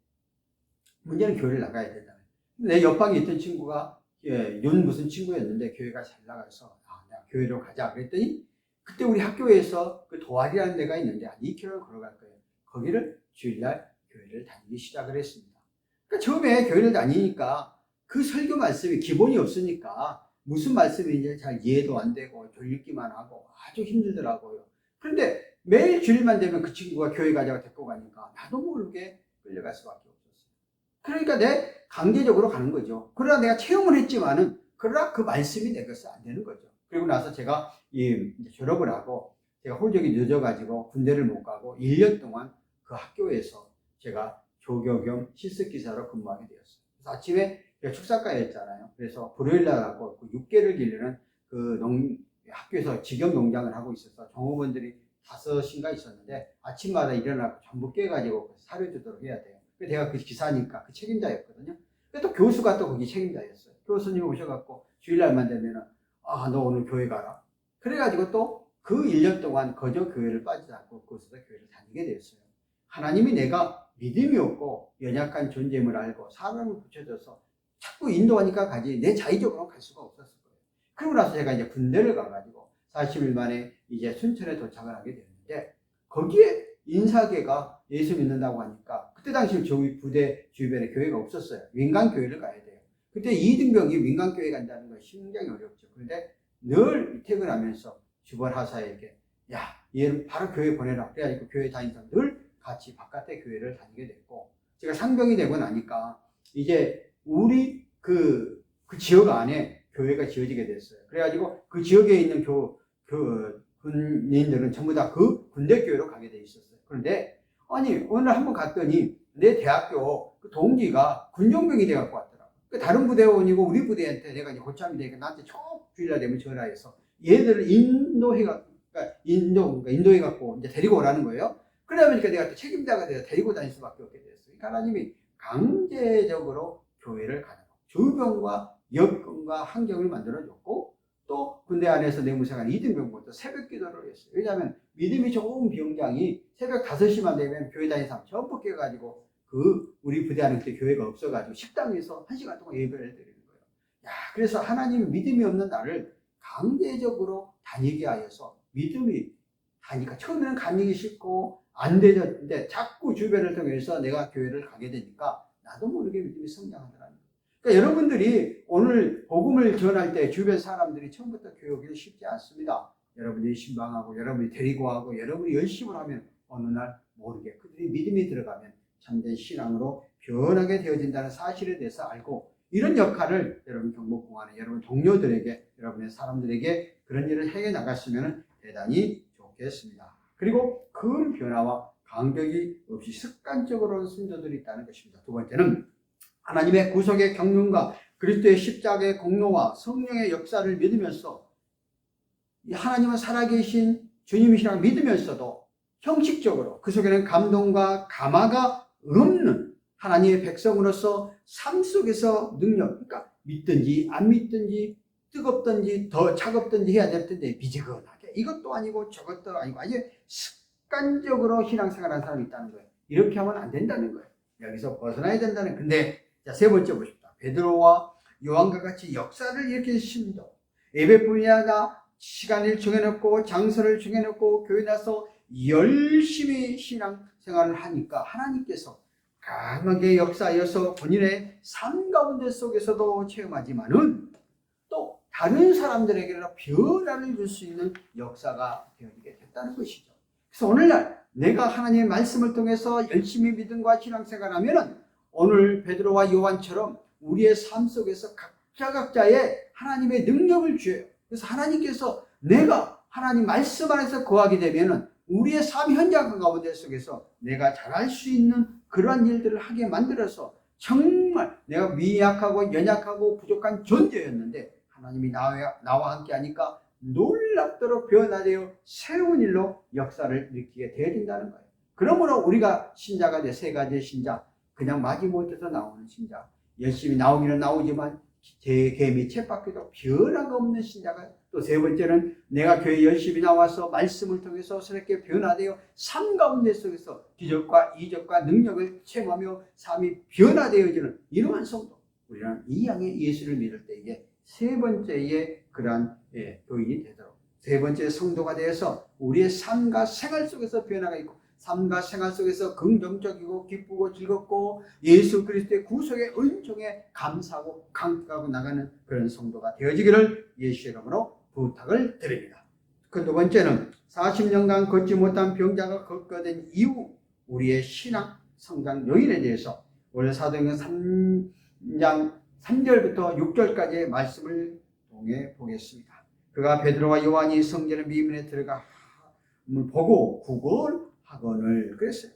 문제는 교회를 나가야 되잖아요. 내 옆방에 있던 친구가 윤 무슨 친구였는데 교회가 잘 나가서 내가 교회로 가자 그랬더니 그때 우리 학교에서 그 도알이라는 데가 있는데 한 2km 걸어갈 거예요. 거기를 주일날 교회를 다니기 시작을 했습니다. 그러니까 처음에 교회를 다니니까 그 설교 말씀이 기본이 없으니까 무슨 말씀인지 잘 이해도 안 되고 졸리기만 하고 아주 힘들더라고요. 그런데 매일 주일만 되면 그 친구가 교회 가자고 데리고 가니까 나도 모르게 끌려갈 수밖에 없었어요. 그러니까 내 강제적으로 가는 거죠. 그러나 내가 체험을 했지만은 그러나 그 말씀이 내 것은 안 되는 거죠. 그리고 나서 제가 이제 졸업을 하고 제가 홀적이 늦어가지고 군대를 못 가고 1년 동안 그 학교에서 제가 조교 겸 실습기사로 근무하게 되었어요. 그래서 아침에 제가 축사과였잖아요. 그래서 불요일날 하고 6개를 기르는 학교에서 직영 농장을 하고 있어서 종업원들이 5인가 있었는데 아침마다 일어나고 전부 깨가지고 사료주도록 해야 돼요. 내가 그 기사니까 그 책임자였거든요. 또 교수가 또 거기 책임자였어요. 교수님이 오셔갖고 주일날만 되면은 너 오늘 교회 가라. 그래가지고 또 그 1년 동안 거저 교회를 빠지지 않고 그곳에서 교회를 다니게 되었어요. 하나님이 내가 믿음이 없고 연약한 존재임을 알고 사람을 붙여줘서 자꾸 인도하니까 가지 내 자의적으로 갈 수가 없었을 거예요. 그러고 나서 제가 이제 군대를 가가지고 40일 만에 이제 순천에 도착을 하게 됐는데 거기에 인사계가 예수 믿는다고 하니까 그때 당시 저희 부대 주변에 교회가 없었어요. 민간교회를 가야 돼요. 그때 이등병이 민간교회 간다는 건 굉장히 어렵죠. 그런데 늘 퇴근하면서 주변 하사에게 얘를 바로 교회 보내라. 그래가지고 교회 다니면서 늘 같이 바깥에 교회를 다니게 됐고 제가 상병이 되고 나니까 이제 우리 그 지역 안에 교회가 지어지게 됐어요. 그래가지고 그 지역에 있는 군인들은 전부 다 그 군대교회로 가게 돼 있었어요. 그런데 오늘 한번 갔더니 내 대학교 그 동기가 군종병이 돼갖고 왔더라고. 그 다른 부대원이고 우리 부대한테 내가 이제 고참이 되니까 나한테 쭉 주일날 되면 전화해서 얘들을 인도해갖고 이제 데리고 오라는 거예요. 그러다 보니까 내가 또 책임자가 돼서 데리고 다닐 수밖에 없게 됐어요. 그러니까 하나님이 강제적으로 교회를 가는 주변과 여건과 환경을 만들어줬고 또 군대 안에서 내무생활 2등병부터 새벽 기도를 했어요. 왜냐하면 믿음이 좋은 병장이 새벽 5시만 되면 교회 다니는 사람 전부 깨가지고 우리 부대 안에 그때 교회가 없어가지고 식당에서 1시간 동안 예배를 드리는 거예요. 그래서 하나님이 믿음이 없는 나를 강제적으로 다니게 하여서 믿음이 다니까 처음에는 다니기 싫고 안 되는데 자꾸 주변을 통해서 내가 교회를 가게 되니까 나도 모르게 믿음이 성장하더라는 거예요. 그러니까 여러분들이 오늘 복음을 전할 때 주변 사람들이 처음부터 교회 오기는 쉽지 않습니다. 여러분들이 신방하고 여러분이 데리고 하고 여러분이 열심을 하면 어느 날 모르게 그들이 믿음이 들어가면 참된 신앙으로 변하게 되어진다는 사실에 대해서 알고 이런 역할을 여러분 경복궁 안에 여러분 동료들에게 여러분의 사람들에게 그런 일을 해 나갔으면 대단히 좋겠습니다. 그리고 큰 변화와 간격이 없이 습관적으로 하는 성도들이 있다는 것입니다. 두 번째는 하나님의 구속의 경륜과 그리스도의 십자가의 공로와 성령의 역사를 믿으면서 하나님은 살아계신 주님이시라고 믿으면서도 형식적으로 그 속에는 감동과 감화가 없는 하나님의 백성으로서 삶 속에서 능력, 그러니까 믿든지 안 믿든지 뜨겁든지 더 차갑든지 해야 될 텐데 미지근하게 이것도 아니고 저것도 아니고 아예 습관적으로 신앙생활하는 사람이 있다는 거예요. 이렇게 하면 안 된다는 거예요. 여기서 벗어나야 된다는. 근데 자, 세 번째 보십시다. 베드로와 요한과 같이 역사를 이렇게 신도 예배뿐이 아니라 시간을 정해놓고 장소를 정해놓고 교회 나서 열심히 신앙생활을 하니까 하나님께서 강하게 역사하여서 본인의 삶 가운데 속에서도 체험하지만은 또 다른 사람들에게는 변화를 줄 수 있는 역사가 되어지게 됐다는 것이죠. 그래서 오늘날 내가 하나님의 말씀을 통해서 열심히 믿음과 신앙생활하면은 오늘 베드로와 요한처럼 우리의 삶 속에서 각자의 하나님의 능력을 주어요. 그래서 하나님께서 내가 하나님 말씀 안에서 거하게 되면은 우리의 삶 현장 가운데 속에서 내가 잘할 수 있는 그러한 일들을 하게 만들어서 정말 내가 미약하고 연약하고 부족한 존재였는데 하나님이 나와 함께 하니까 놀랍도록 변화되어 새로운 일로 역사를 일으키게 되어진다는 거예요. 그러므로 우리가 신자가 돼 세 가지의 신자, 그냥 마지못해서 나오는 신자, 열심히 나오기는 나오지만 개미 쳇바퀴도 변화가 없는 신자가, 또 세 번째는 내가 교회 열심히 나와서 말씀을 통해서 새롭게 변화되어 삶 가운데 속에서 기적과 이적과 능력을 체험하며 삶이 변화되어지는 이러한 성도. 우리는 이 양의 예수를 믿을 때 이게 세 번째의 그러한 교인이 되도록, 세 번째 성도가 되어서 우리의 삶과 생활 속에서 변화가 있고 삶과 생활 속에서 긍정적이고 기쁘고 즐겁고 예수 그리스도의 구속의 은총에 감사하고 감격하고 나가는 그런 성도가 되어지기를 예수의 이름으로 부탁을 드립니다. 그 두 번째는 40년간 걷지 못한 병자가 걷게 된 이후 우리의 신앙 성장 요인에 대해서 오늘 사도행전 3장 3절부터 6절까지의 말씀을 통해 보겠습니다. 그가 베드로와 요한이 성전의 미문에 들어가 보고 구걸하거늘 그랬어요.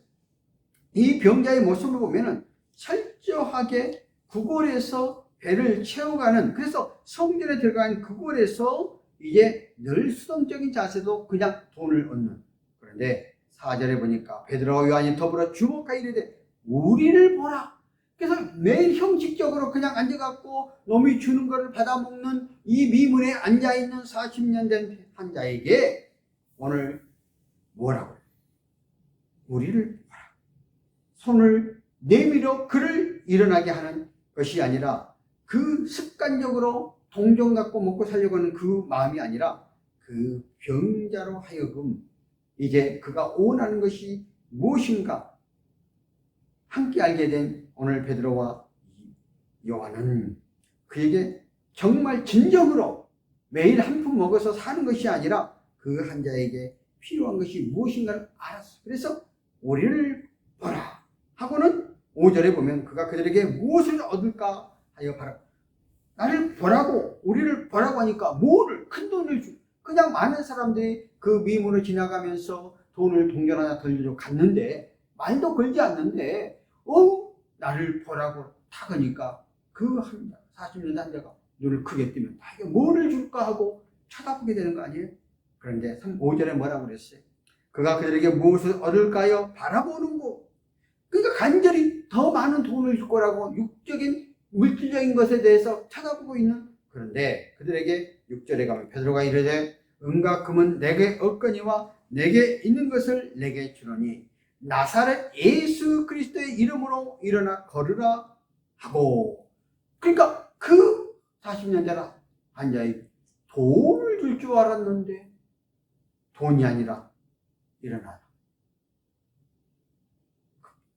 이 병자의 모습을 보면은 철저하게 구걸해서 배를 채워가는, 그래서 성전에 들어간 구걸에서 이제 늘 수동적인 자세도 그냥 돈을 얻는. 그런데 4절에 보니까 베드로와 요한이 더불어 주목하여 이르되 우리를 보라. 그래서 매일 형식적으로 그냥 앉아갖고 놈이 주는 것을 받아먹는 이 미문에 앉아있는 40년 된 환자에게 오늘 뭐라고 해요? 우리를 보라. 손을 내밀어 그를 일어나게 하는 것이 아니라 그 습관적으로 동정 갖고 먹고 살려고 하는 그 마음이 아니라 그 병자로 하여금 이제 그가 원하는 것이 무엇인가 함께 알게 된 오늘 베드로와 요한은 그에게 정말 진정으로 매일 한 푼 먹어서 사는 것이 아니라 그 환자에게 필요한 것이 무엇인가를 알았어. 그래서 우리를 보라 하고는 5절에 보면 그가 그들에게 무엇을 얻을까 하여 바라. 나를 보라고, 우리를 보라고 하니까 뭐를, 큰 돈을 주. 그냥 많은 사람들이 그 미문을 지나가면서 돈을 동전 하나 돌려줘 갔는데 말도 걸지 않는데 나를 보라고 타그니까 그 환자, 40년 환자가 눈을 크게 뜨면 나에게 뭐를 줄까 하고 쳐다보게 되는 거 아니에요? 그런데 5절에 뭐라고 그랬어요? 그가 그들에게 무엇을 얻을까요? 바라보는 거. 그러니까 간절히 더 많은 돈을 줄 거라고 육적인 물질적인 것에 대해서 쳐다보고 있는. 그런데 그들에게 6절에 가면 베드로가 이르되 은과 금은 내게 없거니와 내게 있는 것을 내게 주노니 나사렛 예수 그리스도의 이름으로 일어나 걸으라 하고. 그러니까 그 40년 전 환자에게 돈을 줄 줄 알았는데 돈이 아니라 일어나라.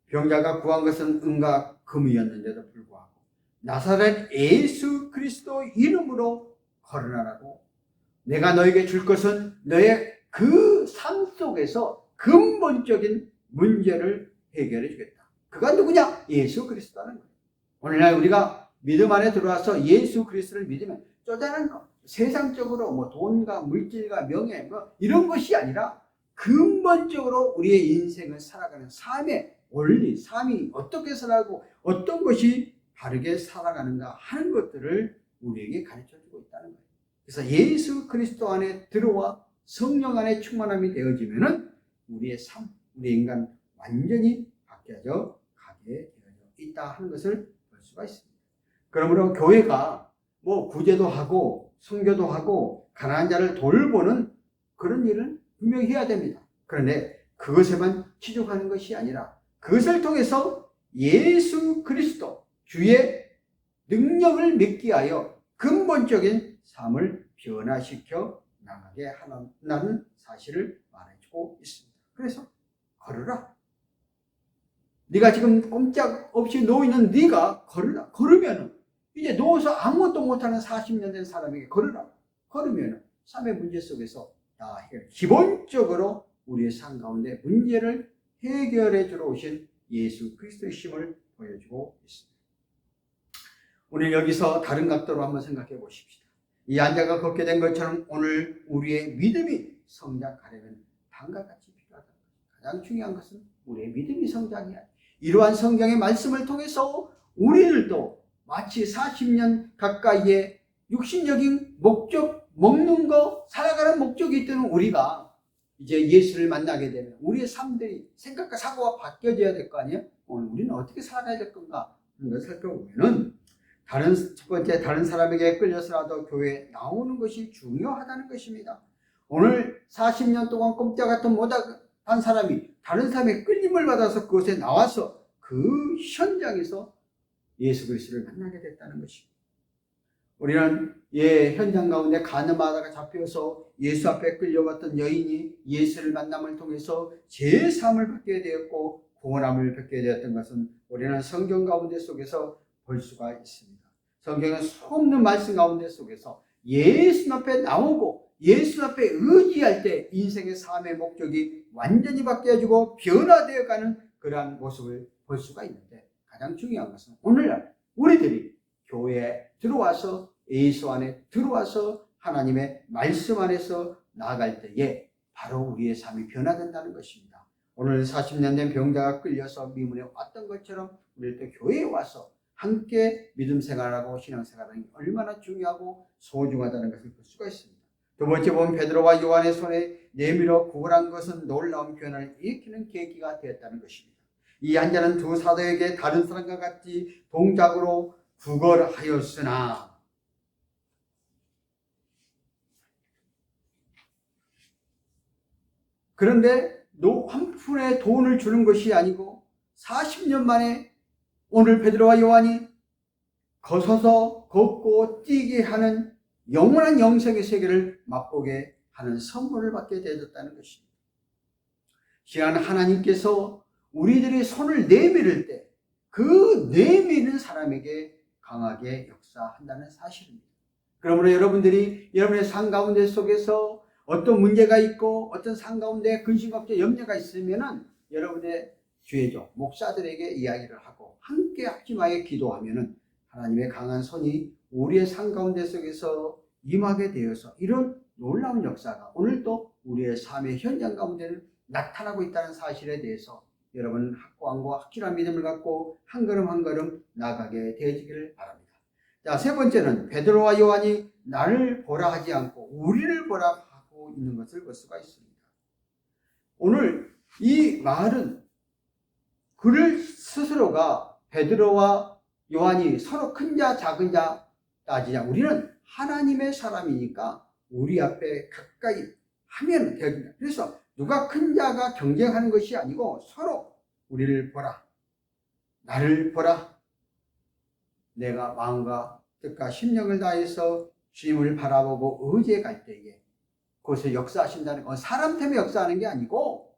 병자가 구한 것은 은과 금이었는데도 불구하고 나사렛 예수 그리스도 이름으로 걸어나라고. 내가 너에게 줄 것은 너의 그 삶 속에서 근본적인 문제를 해결해 주겠다. 그가 누구냐? 예수 그리스도라는 거예요. 오늘날 우리가 믿음 안에 들어와서 예수 그리스도를 믿으면 쪼잔한 거, 세상적으로 뭐 돈과 물질과 명예 뭐 이런 것이 아니라 근본적으로 우리의 인생을 살아가는 삶의 원리, 삶이 어떻게 살아가고 어떤 것이 바르게 살아가는가 하는 것들을 우리에게 가르쳐주고 있다는 거예요. 그래서 예수 그리스도 안에 들어와 성령 안에 충만함이 되어지면은 우리의 삶, 우리의 인간 완전히 바뀌어져 가게 되어져 있다 하는 것을 볼 수가 있습니다. 그러므로 교회가 뭐 구제도 하고 선교도 하고 가난한 자를 돌보는 그런 일은 분명히 해야 됩니다. 그런데 그것에만 치중하는 것이 아니라 그것을 통해서 예수 그리스도 주의 능력을 믿기 하여 근본적인 삶을 변화시켜 나가게 한다는 사실을 말해주고 있습니다. 그래서 걸으라. 네가 지금 꼼짝없이 누워있는 네가 걸으라. 걸으면은 이제 누워서 아무것도 못하는 40년 된 사람에게 걸으라. 걸으면은 삶의 문제 속에서 다 기본적으로 우리의 삶 가운데 문제를 해결해 주러 오신 예수 그리스도의 힘을 보여주고 있습니다. 오늘 여기서 다른 각도로 한번 생각해 보십시다. 이 앉아가 걷게 된 것처럼 오늘 우리의 믿음이 성장하려면 다음과 같이 필요하다. 가장 중요한 것은 우리의 믿음이 성장해야 돼. 이러한 성경의 말씀을 통해서 우리들도 마치 40년 가까이의 육신적인 목적, 먹는 거, 살아가는 목적이 있던 우리가 이제 예수를 만나게 되면 우리의 삶들이 생각과 사고가 바뀌어져야 될 거 아니에요? 오늘 우리는 어떻게 살아가야 될 건가 하는 것을 살펴보면은 첫 번째, 다른 사람에게 끌려서라도 교회에 나오는 것이 중요하다는 것입니다. 오늘 40년 동안 꼼짝같은 못한 사람이 다른 사람의 끌림을 받아서 그곳에 나와서 그 현장에서 예수 그리스도를 만나게 됐다는 것입니다. 우리는 현장 가운데 가늠하다가 잡혀서 예수 앞에 끌려왔던 여인이 예수를 만남을 통해서 제3을 받게 되었고 구원함을 받게 되었던 것은 우리는 성경 가운데 속에서 볼 수가 있습니다. 성경은 수없는 말씀 가운데 속에서 예수 앞에 나오고 예수 앞에 의지할 때 인생의 삶의 목적이 완전히 바뀌어지고 변화되어가는 그러한 모습을 볼 수가 있는데, 가장 중요한 것은 오늘날 우리들이 교회에 들어와서 예수 안에 들어와서 하나님의 말씀 안에서 나아갈 때에 바로 우리의 삶이 변화된다는 것입니다. 오늘 40년 된 병자가 끌려서 미문에 왔던 것처럼 우리도 교회에 와서 함께 믿음 생활하고 신앙 생활하는 게 얼마나 중요하고 소중하다는 것을 볼 수가 있습니다. 두 번째 보면 베드로와 요한의 손에 내밀어 구걸한 것은 놀라운 변화를 일으키는 계기가 되었다는 것입니다. 이 한 자는 두 사도에게 다른 사람과 같이 동작으로 구걸하였으나, 그런데 한 푼의 돈을 주는 것이 아니고 40년 만에 오늘 베드로와 요한이 거서서 걷고 뛰게 하는 영원한 영생의 세계를 맛보게 하는 선물을 받게 되었다는 것입니다. 지난 하나님께서 우리들이 손을 내밀을 때 그 내미는 사람에게 강하게 역사한다는 사실입니다. 그러므로 여러분들이 여러분의 삶 가운데 속에서 어떤 문제가 있고 어떤 삶 가운데 근심, 걱정, 염려가 있으면은 여러분의 주의죠, 목사들에게 이야기를 하고 함께 합심하여 기도하면은 하나님의 강한 손이 우리의 삶 가운데 속에서 임하게 되어서 이런 놀라운 역사가 오늘도 우리의 삶의 현장 가운데는 나타나고 있다는 사실에 대해서 여러분 확고함과 확실한 믿음을 갖고 한 걸음 한 걸음 나아가게 되어지기를 바랍니다. 자, 세 번째는 베드로와 요한이 나를 보라 하지 않고 우리를 보라 하고 있는 것을 볼 수가 있습니다. 오늘 이 말은 그를 스스로가 베드로와 요한이 서로 큰 자 작은 자 따지자, 우리는 하나님의 사람이니까 우리 앞에 가까이 하면 되어진다. 그래서 누가 큰 자가 경쟁하는 것이 아니고 서로 우리를 보라, 나를 보라, 내가 마음과 뜻과 심령을 다해서 주님을 바라보고 의지해 갈 때에 그것을 역사하신다는 건 사람 때문에 역사하는 게 아니고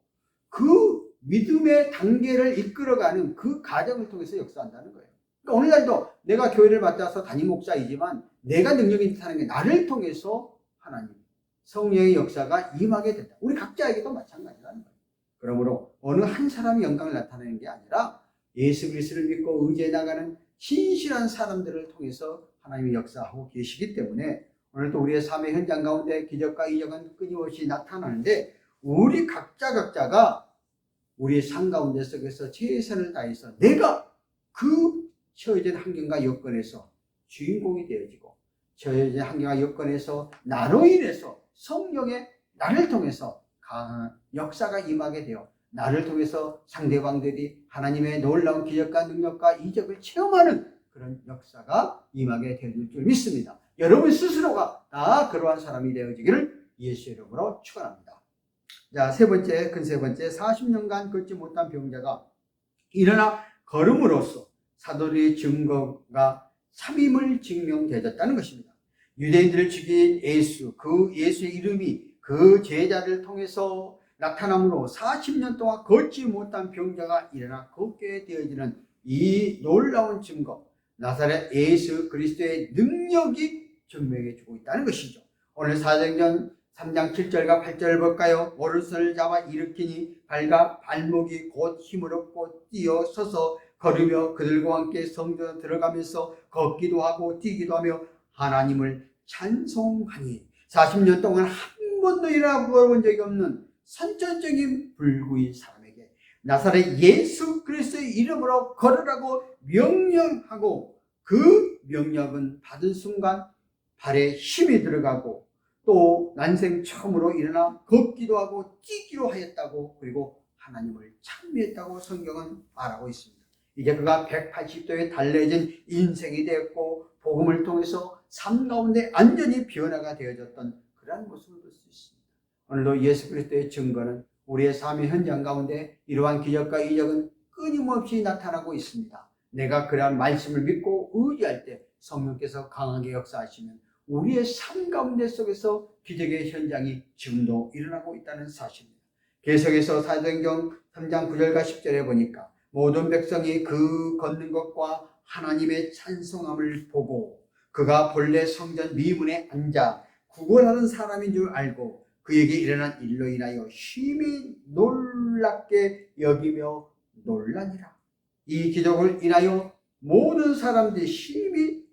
그 믿음의 단계를 이끌어가는 그 과정을 통해서 역사한다는 거예요. 그러니까 오늘날도 내가 교회를 맡아서 담임 목사이지만 내가 능력이 있다는 게 나를 통해서 하나님 성령의 역사가 임하게 된다. 우리 각자에게도 마찬가지라는 거예요. 그러므로 어느 한 사람이 영광을 나타내는 게 아니라 예수 그리스도를 믿고 의지해 나가는 신실한 사람들을 통해서 하나님이 역사하고 계시기 때문에 오늘도 우리의 삶의 현장 가운데 기적과 이적은 끊임없이 나타나는데 우리 각자가 우리의 삶 가운데 속에서 최선을 다해서 내가 그 처해진 환경과 여건에서 주인공이 되어지고 처해진 환경과 여건에서 나로 인해서 성령의 나를 통해서 강한 역사가 임하게 되어 나를 통해서 상대방들이 하나님의 놀라운 기적과 능력과 이적을 체험하는 그런 역사가 임하게 되어질 줄 믿습니다. 여러분 스스로가 다 그러한 사람이 되어지기를 예수 이름으로 축원합니다. 자, 세 번째, 40년간 걷지 못한 병자가 일어나 걸음으로써 사도들의 증거가 참임을 증명되었다는 것입니다. 유대인들을 죽인 예수, 그 예수의 이름이 그 제자를 통해서 나타남으로 40년 동안 걷지 못한 병자가 일어나 걷게 되어지는 이 놀라운 증거, 나사렛 예수 그리스도의 능력이 증명해주고 있다는 것이죠. 오늘 사도행전 3장 7절과 8절을 볼까요? 오른손을 잡아 일으키니 발과 발목이 곧 힘을 얻고 뛰어서서 걸으며 그들과 함께 성전에 들어가면서 걷기도 하고 뛰기도 하며 하나님을 찬송하니 40년 동안 한 번도 일어나 본 적이 없는 선천적인 불구의 사람에게 나사렛 예수 그리스도의 이름으로 걸으라고 명령하고 그 명령은 받은 순간 발에 힘이 들어가고 또 난생 처음으로 일어나 걷기도 하고 뛰기도 하였다고, 그리고 하나님을 찬미했다고 성경은 말하고 있습니다. 이제 그가 180도에 달래진 인생이 되었고 복음을 통해서 삶 가운데 완전히 변화가 되어졌던 그러한 모습을 볼 수 있습니다. 오늘도 예수 그리스도의 증거는 우리의 삶의 현장 가운데 이러한 기적과 이적은 끊임없이 나타나고 있습니다. 내가 그러한 말씀을 믿고 의지할 때 성령께서 강하게 역사하시면 우리의 삶 가운데 속에서 기적의 현장이 지금도 일어나고 있다는 사실입니다. 계속해서 사도행전 3장 9절과 10절에 보니까 모든 백성이 그 걷는 것과 하나님의 찬송함을 보고 그가 본래 성전 미문에 앉아 구걸하는 사람인 줄 알고 그에게 일어난 일로 인하여 심히 놀랍게 여기며 놀라니라. 이 기적을 인하여 모든 사람들이 심히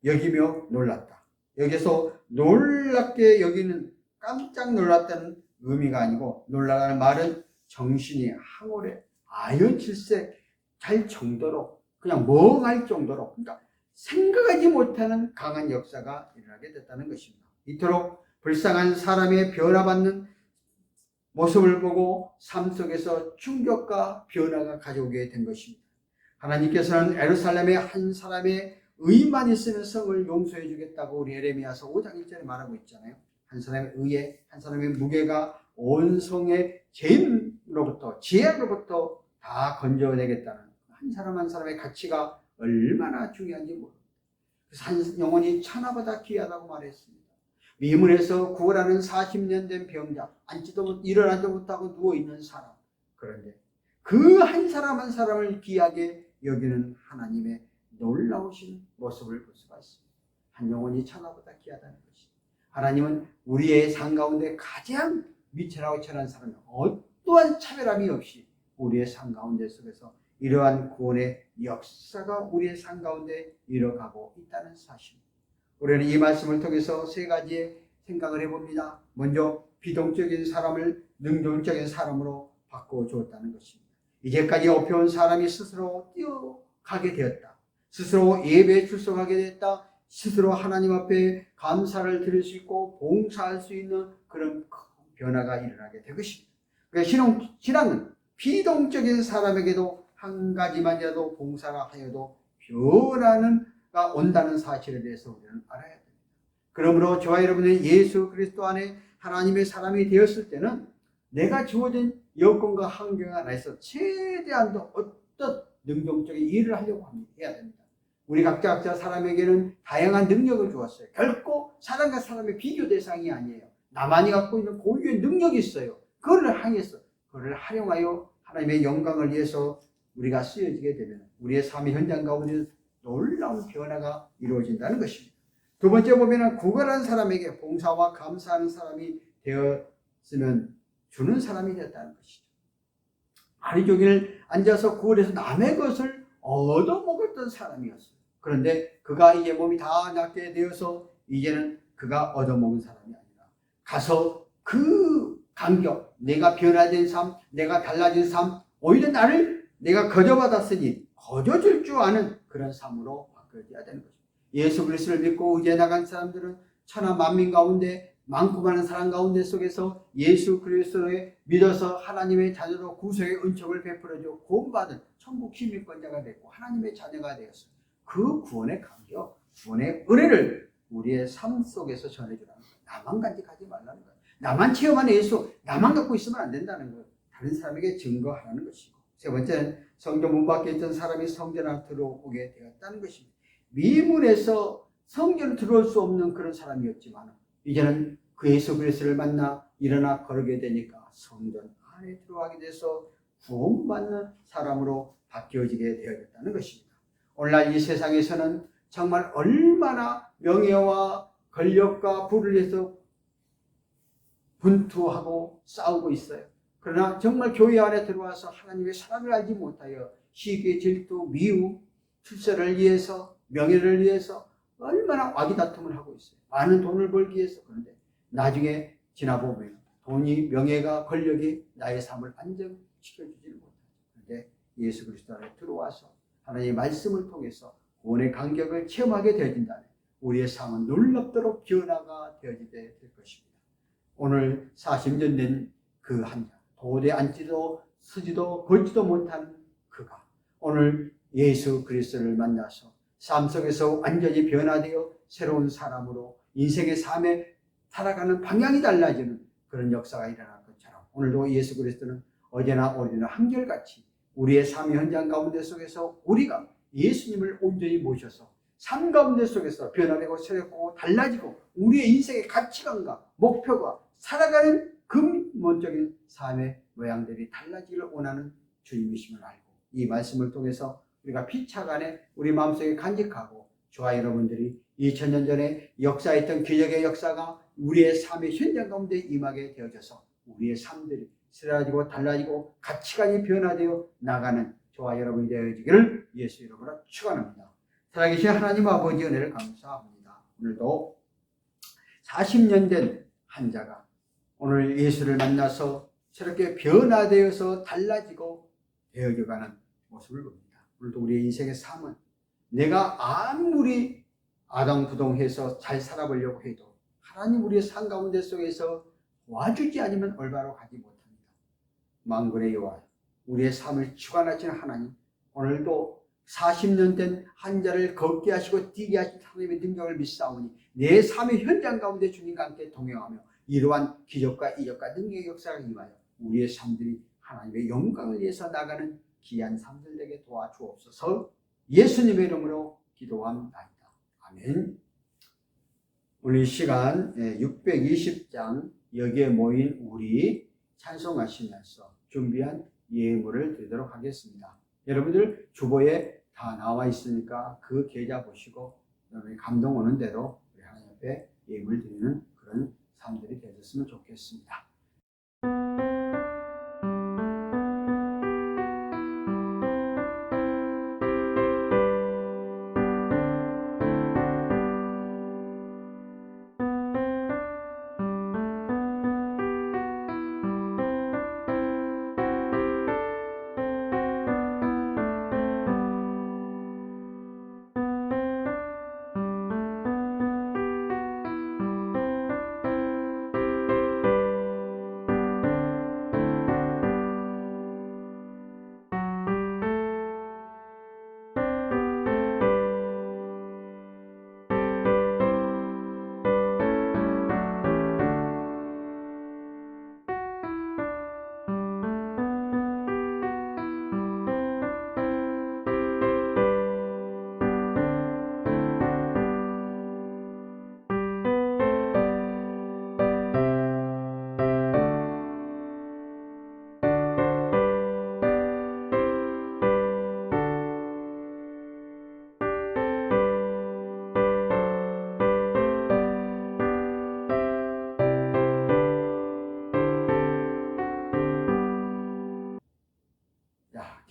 여기며 놀랐다. 여기서 놀랍게 여기는 깜짝 놀랐다는 의미가 아니고, 놀라라는 말은 정신이 항오래 아연칠색 잘 정도로, 그냥 멍할 정도로, 그러니까 생각하지 못하는 강한 역사가 일어나게 됐다는 것입니다. 이토록 불쌍한 사람의 변화받는 모습을 보고 삶 속에서 충격과 변화가 가져오게 된 것입니다. 하나님께서는 예루살렘의 한 사람의 의만 있으면 성을 용서해 주겠다고 우리 에레미야서 5장 1절에 말하고 있잖아요. 한 사람의 의에, 한 사람의 무게가 온 성의 죄로부터, 지혜로부터 다 건져내겠다는 한 사람 한 사람의 가치가 얼마나 중요한지 모릅니다. 그래서 한 영혼이 천하보다 귀하다고 말했습니다. 미문에서 구걸하는 40년 된 병자, 일어나지도 못하고 누워있는 사람, 그런데 그 한 사람 한 사람을 귀하게 여기는 하나님의 놀라우신 모습을 볼 수가 있습니다. 한 영혼이 천하보다 귀하다는 것이, 하나님은 우리의 삶 가운데 가장 위태하고 천한 사람은 어떠한 차별함이 없이 우리의 삶 가운데 속에서 이러한 구원의 역사가 우리의 삶 가운데 이뤄가고 있다는 사실입니다. 우리는 이 말씀을 통해서 세 가지의 생각을 해봅니다. 먼저 비동적인 사람을 능동적인 사람으로 바꿔주었다는 것입니다. 이제까지 업혀온 사람이 스스로 뛰어가게 되었다. 스스로 예배에 출석하게 됐다. 스스로 하나님 앞에 감사를 드릴 수 있고 봉사할 수 있는 그런 큰 변화가 일어나게 될 것입니다. 그러니까 신앙은 비동적인 사람에게도 한 가지만이라도 봉사를 하여도 변화가 온다는 사실에 대해서 우리는 알아야 됩니다. 그러므로 저와 여러분의 예수 그리스도 안에 하나님의 사람이 되었을 때는 내가 주어진 여건과 환경 안에서 최대한도 어떤 능동적인 일을 하려고 해야 됩니다. 우리 각자 사람에게는 다양한 능력을 주었어요. 결코 사람과 사람의 비교 대상이 아니에요. 나만이 갖고 있는 고유의 능력이 있어요. 그거를 향해서, 그거를 활용하여 하나님의 영광을 위해서 우리가 쓰여지게 되면 우리의 삶의 현장 가운데 놀라운 변화가 이루어진다는 것입니다. 두 번째 보면은 구걸한 사람에게 봉사와 감사하는 사람이 되었으면 주는 사람이 되었다는 것이죠. 하루 종일 앉아서 구걸해서 남의 것을 얻어먹었던 사람이었어요. 그런데 그가 이제 몸이 다 낫게 되어서 이제는 그가 얻어먹은 사람이 아니라 가서 그 감격, 내가 변화된 삶, 내가 달라진 삶, 오히려 나를 내가 거저받았으니 거저줄 줄 아는 그런 삶으로 바뀌어야 되는 거죠. 예수 그리스도를 믿고 의지해 나간 사람들은 천하 만민 가운데 많고 많은 사람 가운데 속에서 예수 그리스도를 믿어서 하나님의 자녀로 구속의 은총을 베풀어줘 구원받은 천국 시민권자가 됐고 하나님의 자녀가 되었어요. 그 구원의 감격, 구원의 은혜를 우리의 삶 속에서 전해주라는 거예요. 나만 간직하지 말라는 거예요. 나만 체험하는 예수, 나만 갖고 있으면 안 된다는 거예요. 다른 사람에게 증거하라는 것이고. 세 번째는 성전 문 밖에 있던 사람이 성전 안에 들어오게 되었다는 것입니다. 미문에서 성전에 들어올 수 없는 그런 사람이었지만 이제는 그 예수 그리스도를 만나 일어나 걸어게 되니까 성전 안에 들어가게 돼서 구원받는 사람으로 바뀌어지게 되었다는 것입니다. 오늘날 이 세상에서는 정말 얼마나 명예와 권력과 부를 위해서 분투하고 싸우고 있어요. 그러나 정말 교회 안에 들어와서 하나님의 사랑을 알지 못하여 시기, 질투, 미움, 출세를 위해서, 명예를 위해서 얼마나 와기다툼을 하고 있어요. 많은 돈을 벌기 위해서. 그런데 나중에 지나보면 돈이, 명예가, 권력이 나의 삶을 안정시켜주지 못하죠. 그런데 예수 그리스도 안에 들어와서 하나님의 말씀을 통해서 구원의 감격을 체험하게 되어진다면 우리의 삶은 놀랍도록 변화가 되어지게 될 것입니다. 오늘 40년 된 그 환자, 도대에 앉지도 서지도 걷지도 못한 그가 오늘 예수 그리스도를 만나서 삶 속에서 완전히 변화되어 새로운 사람으로 인생의 삶에 살아가는 방향이 달라지는 그런 역사가 일어날 것처럼 오늘도 예수 그리스도는 어제나 오늘이나 한결같이 우리의 삶의 현장 가운데 속에서 우리가 예수님을 온전히 모셔서 삶 가운데 속에서 변화되고 새롭고 달라지고 우리의 인생의 가치관과 목표가 살아가는 근본적인 삶의 모양들이 달라지기를 원하는 주님이심을 알고 이 말씀을 통해서 우리가 피차간에 우리 마음속에 간직하고 저와 여러분들이 2000년 전에 역사했던 기적의 역사가 우리의 삶의 현장 가운데 임하게 되어져서 우리의 삶들이 새로워지고 달라지고 가치관이 변화되어 나가는 저와 여러분이 되어지기를 예수 이름으로 축원합니다. 살아계신 하나님 아버지 은혜를 감사합니다. 오늘도 40년 된 환자가 오늘 예수를 만나서 새롭게 변화되어서 달라지고 되어져가는 모습을 봅니다. 오늘도 우리의 인생의 삶은 내가 아무리 아당부동해서 잘 살아보려고 해도 하나님 우리의 삶 가운데 속에서 와주지 않으면 올바로 가지 못합니다. 만군의 여호와 우리의 삶을 주관하시는 하나님 오늘도 40년 된 환자를 걷게 하시고 뛰게 하신 하나님의 능력을 믿사오니 내 삶의 현장 가운데 주님과 함께 동행하며 이러한 기적과 이적과 능력의 역사가 임하여 우리의 삶들이 하나님의 영광을 위해서 나가는 귀한 삶들 되게 도와주옵소서. 예수님의 이름으로 기도합니다. 아멘. 오늘 이 시간 620장 여기에 모인 우리 찬송하시면서 준비한 예물을 드리도록 하겠습니다. 여러분들 주보에 다 나와 있으니까 그 계좌 보시고 여러분이 감동 오는 대로 우리 하나님 앞에 예물 드리는 그런 삶들이 되었으면 좋겠습니다.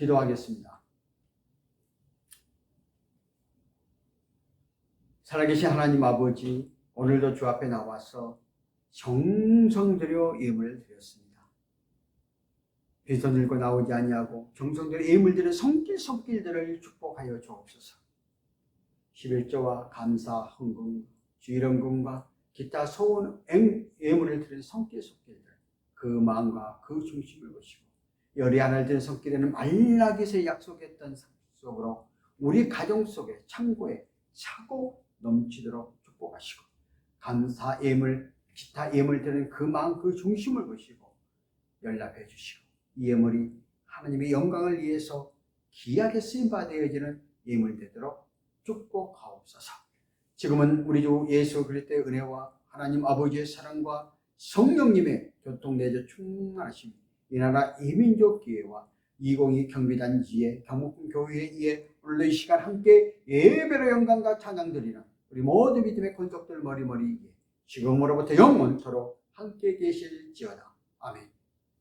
기도하겠습니다. 살아계신 하나님 아버지, 오늘도 주 앞에 나와서 정성 들여 예물을 드렸습니다. 빈손 들고 나오지 아니하고 정성 들여 예물 드리는 손길들을 축복하여 주옵소서. 11조와 감사, 헌금, 주일헌금과 기타 소원 예물을 드리는 손길들 그 마음과 그 중심을 보시고 열이 하나를 드는 손길에는 말라기서 약속했던 속으로 우리 가정 속에 창고에 차고 넘치도록 축복하시고 감사 예물, 기타 예물 드리는 그 마음 그 중심을 보시고 연락해 주시고 이 예물이 하나님의 영광을 위해서 귀하게 쓰임받아야지는 예물 되도록 축복하옵소서. 지금은 우리 주 예수 그리스도의 은혜와 하나님 아버지의 사랑과 성령님의 교통내조 충만하심, 이 나라 이민족 기회와 202 경비단지의 경목군 교회에 오늘도 이 시간 함께 예배로 영광과 찬양 드리는 우리 모든 믿음의 권속들 머리머리 위에 지금으로부터 영원토록 함께 계실지어다. 아멘.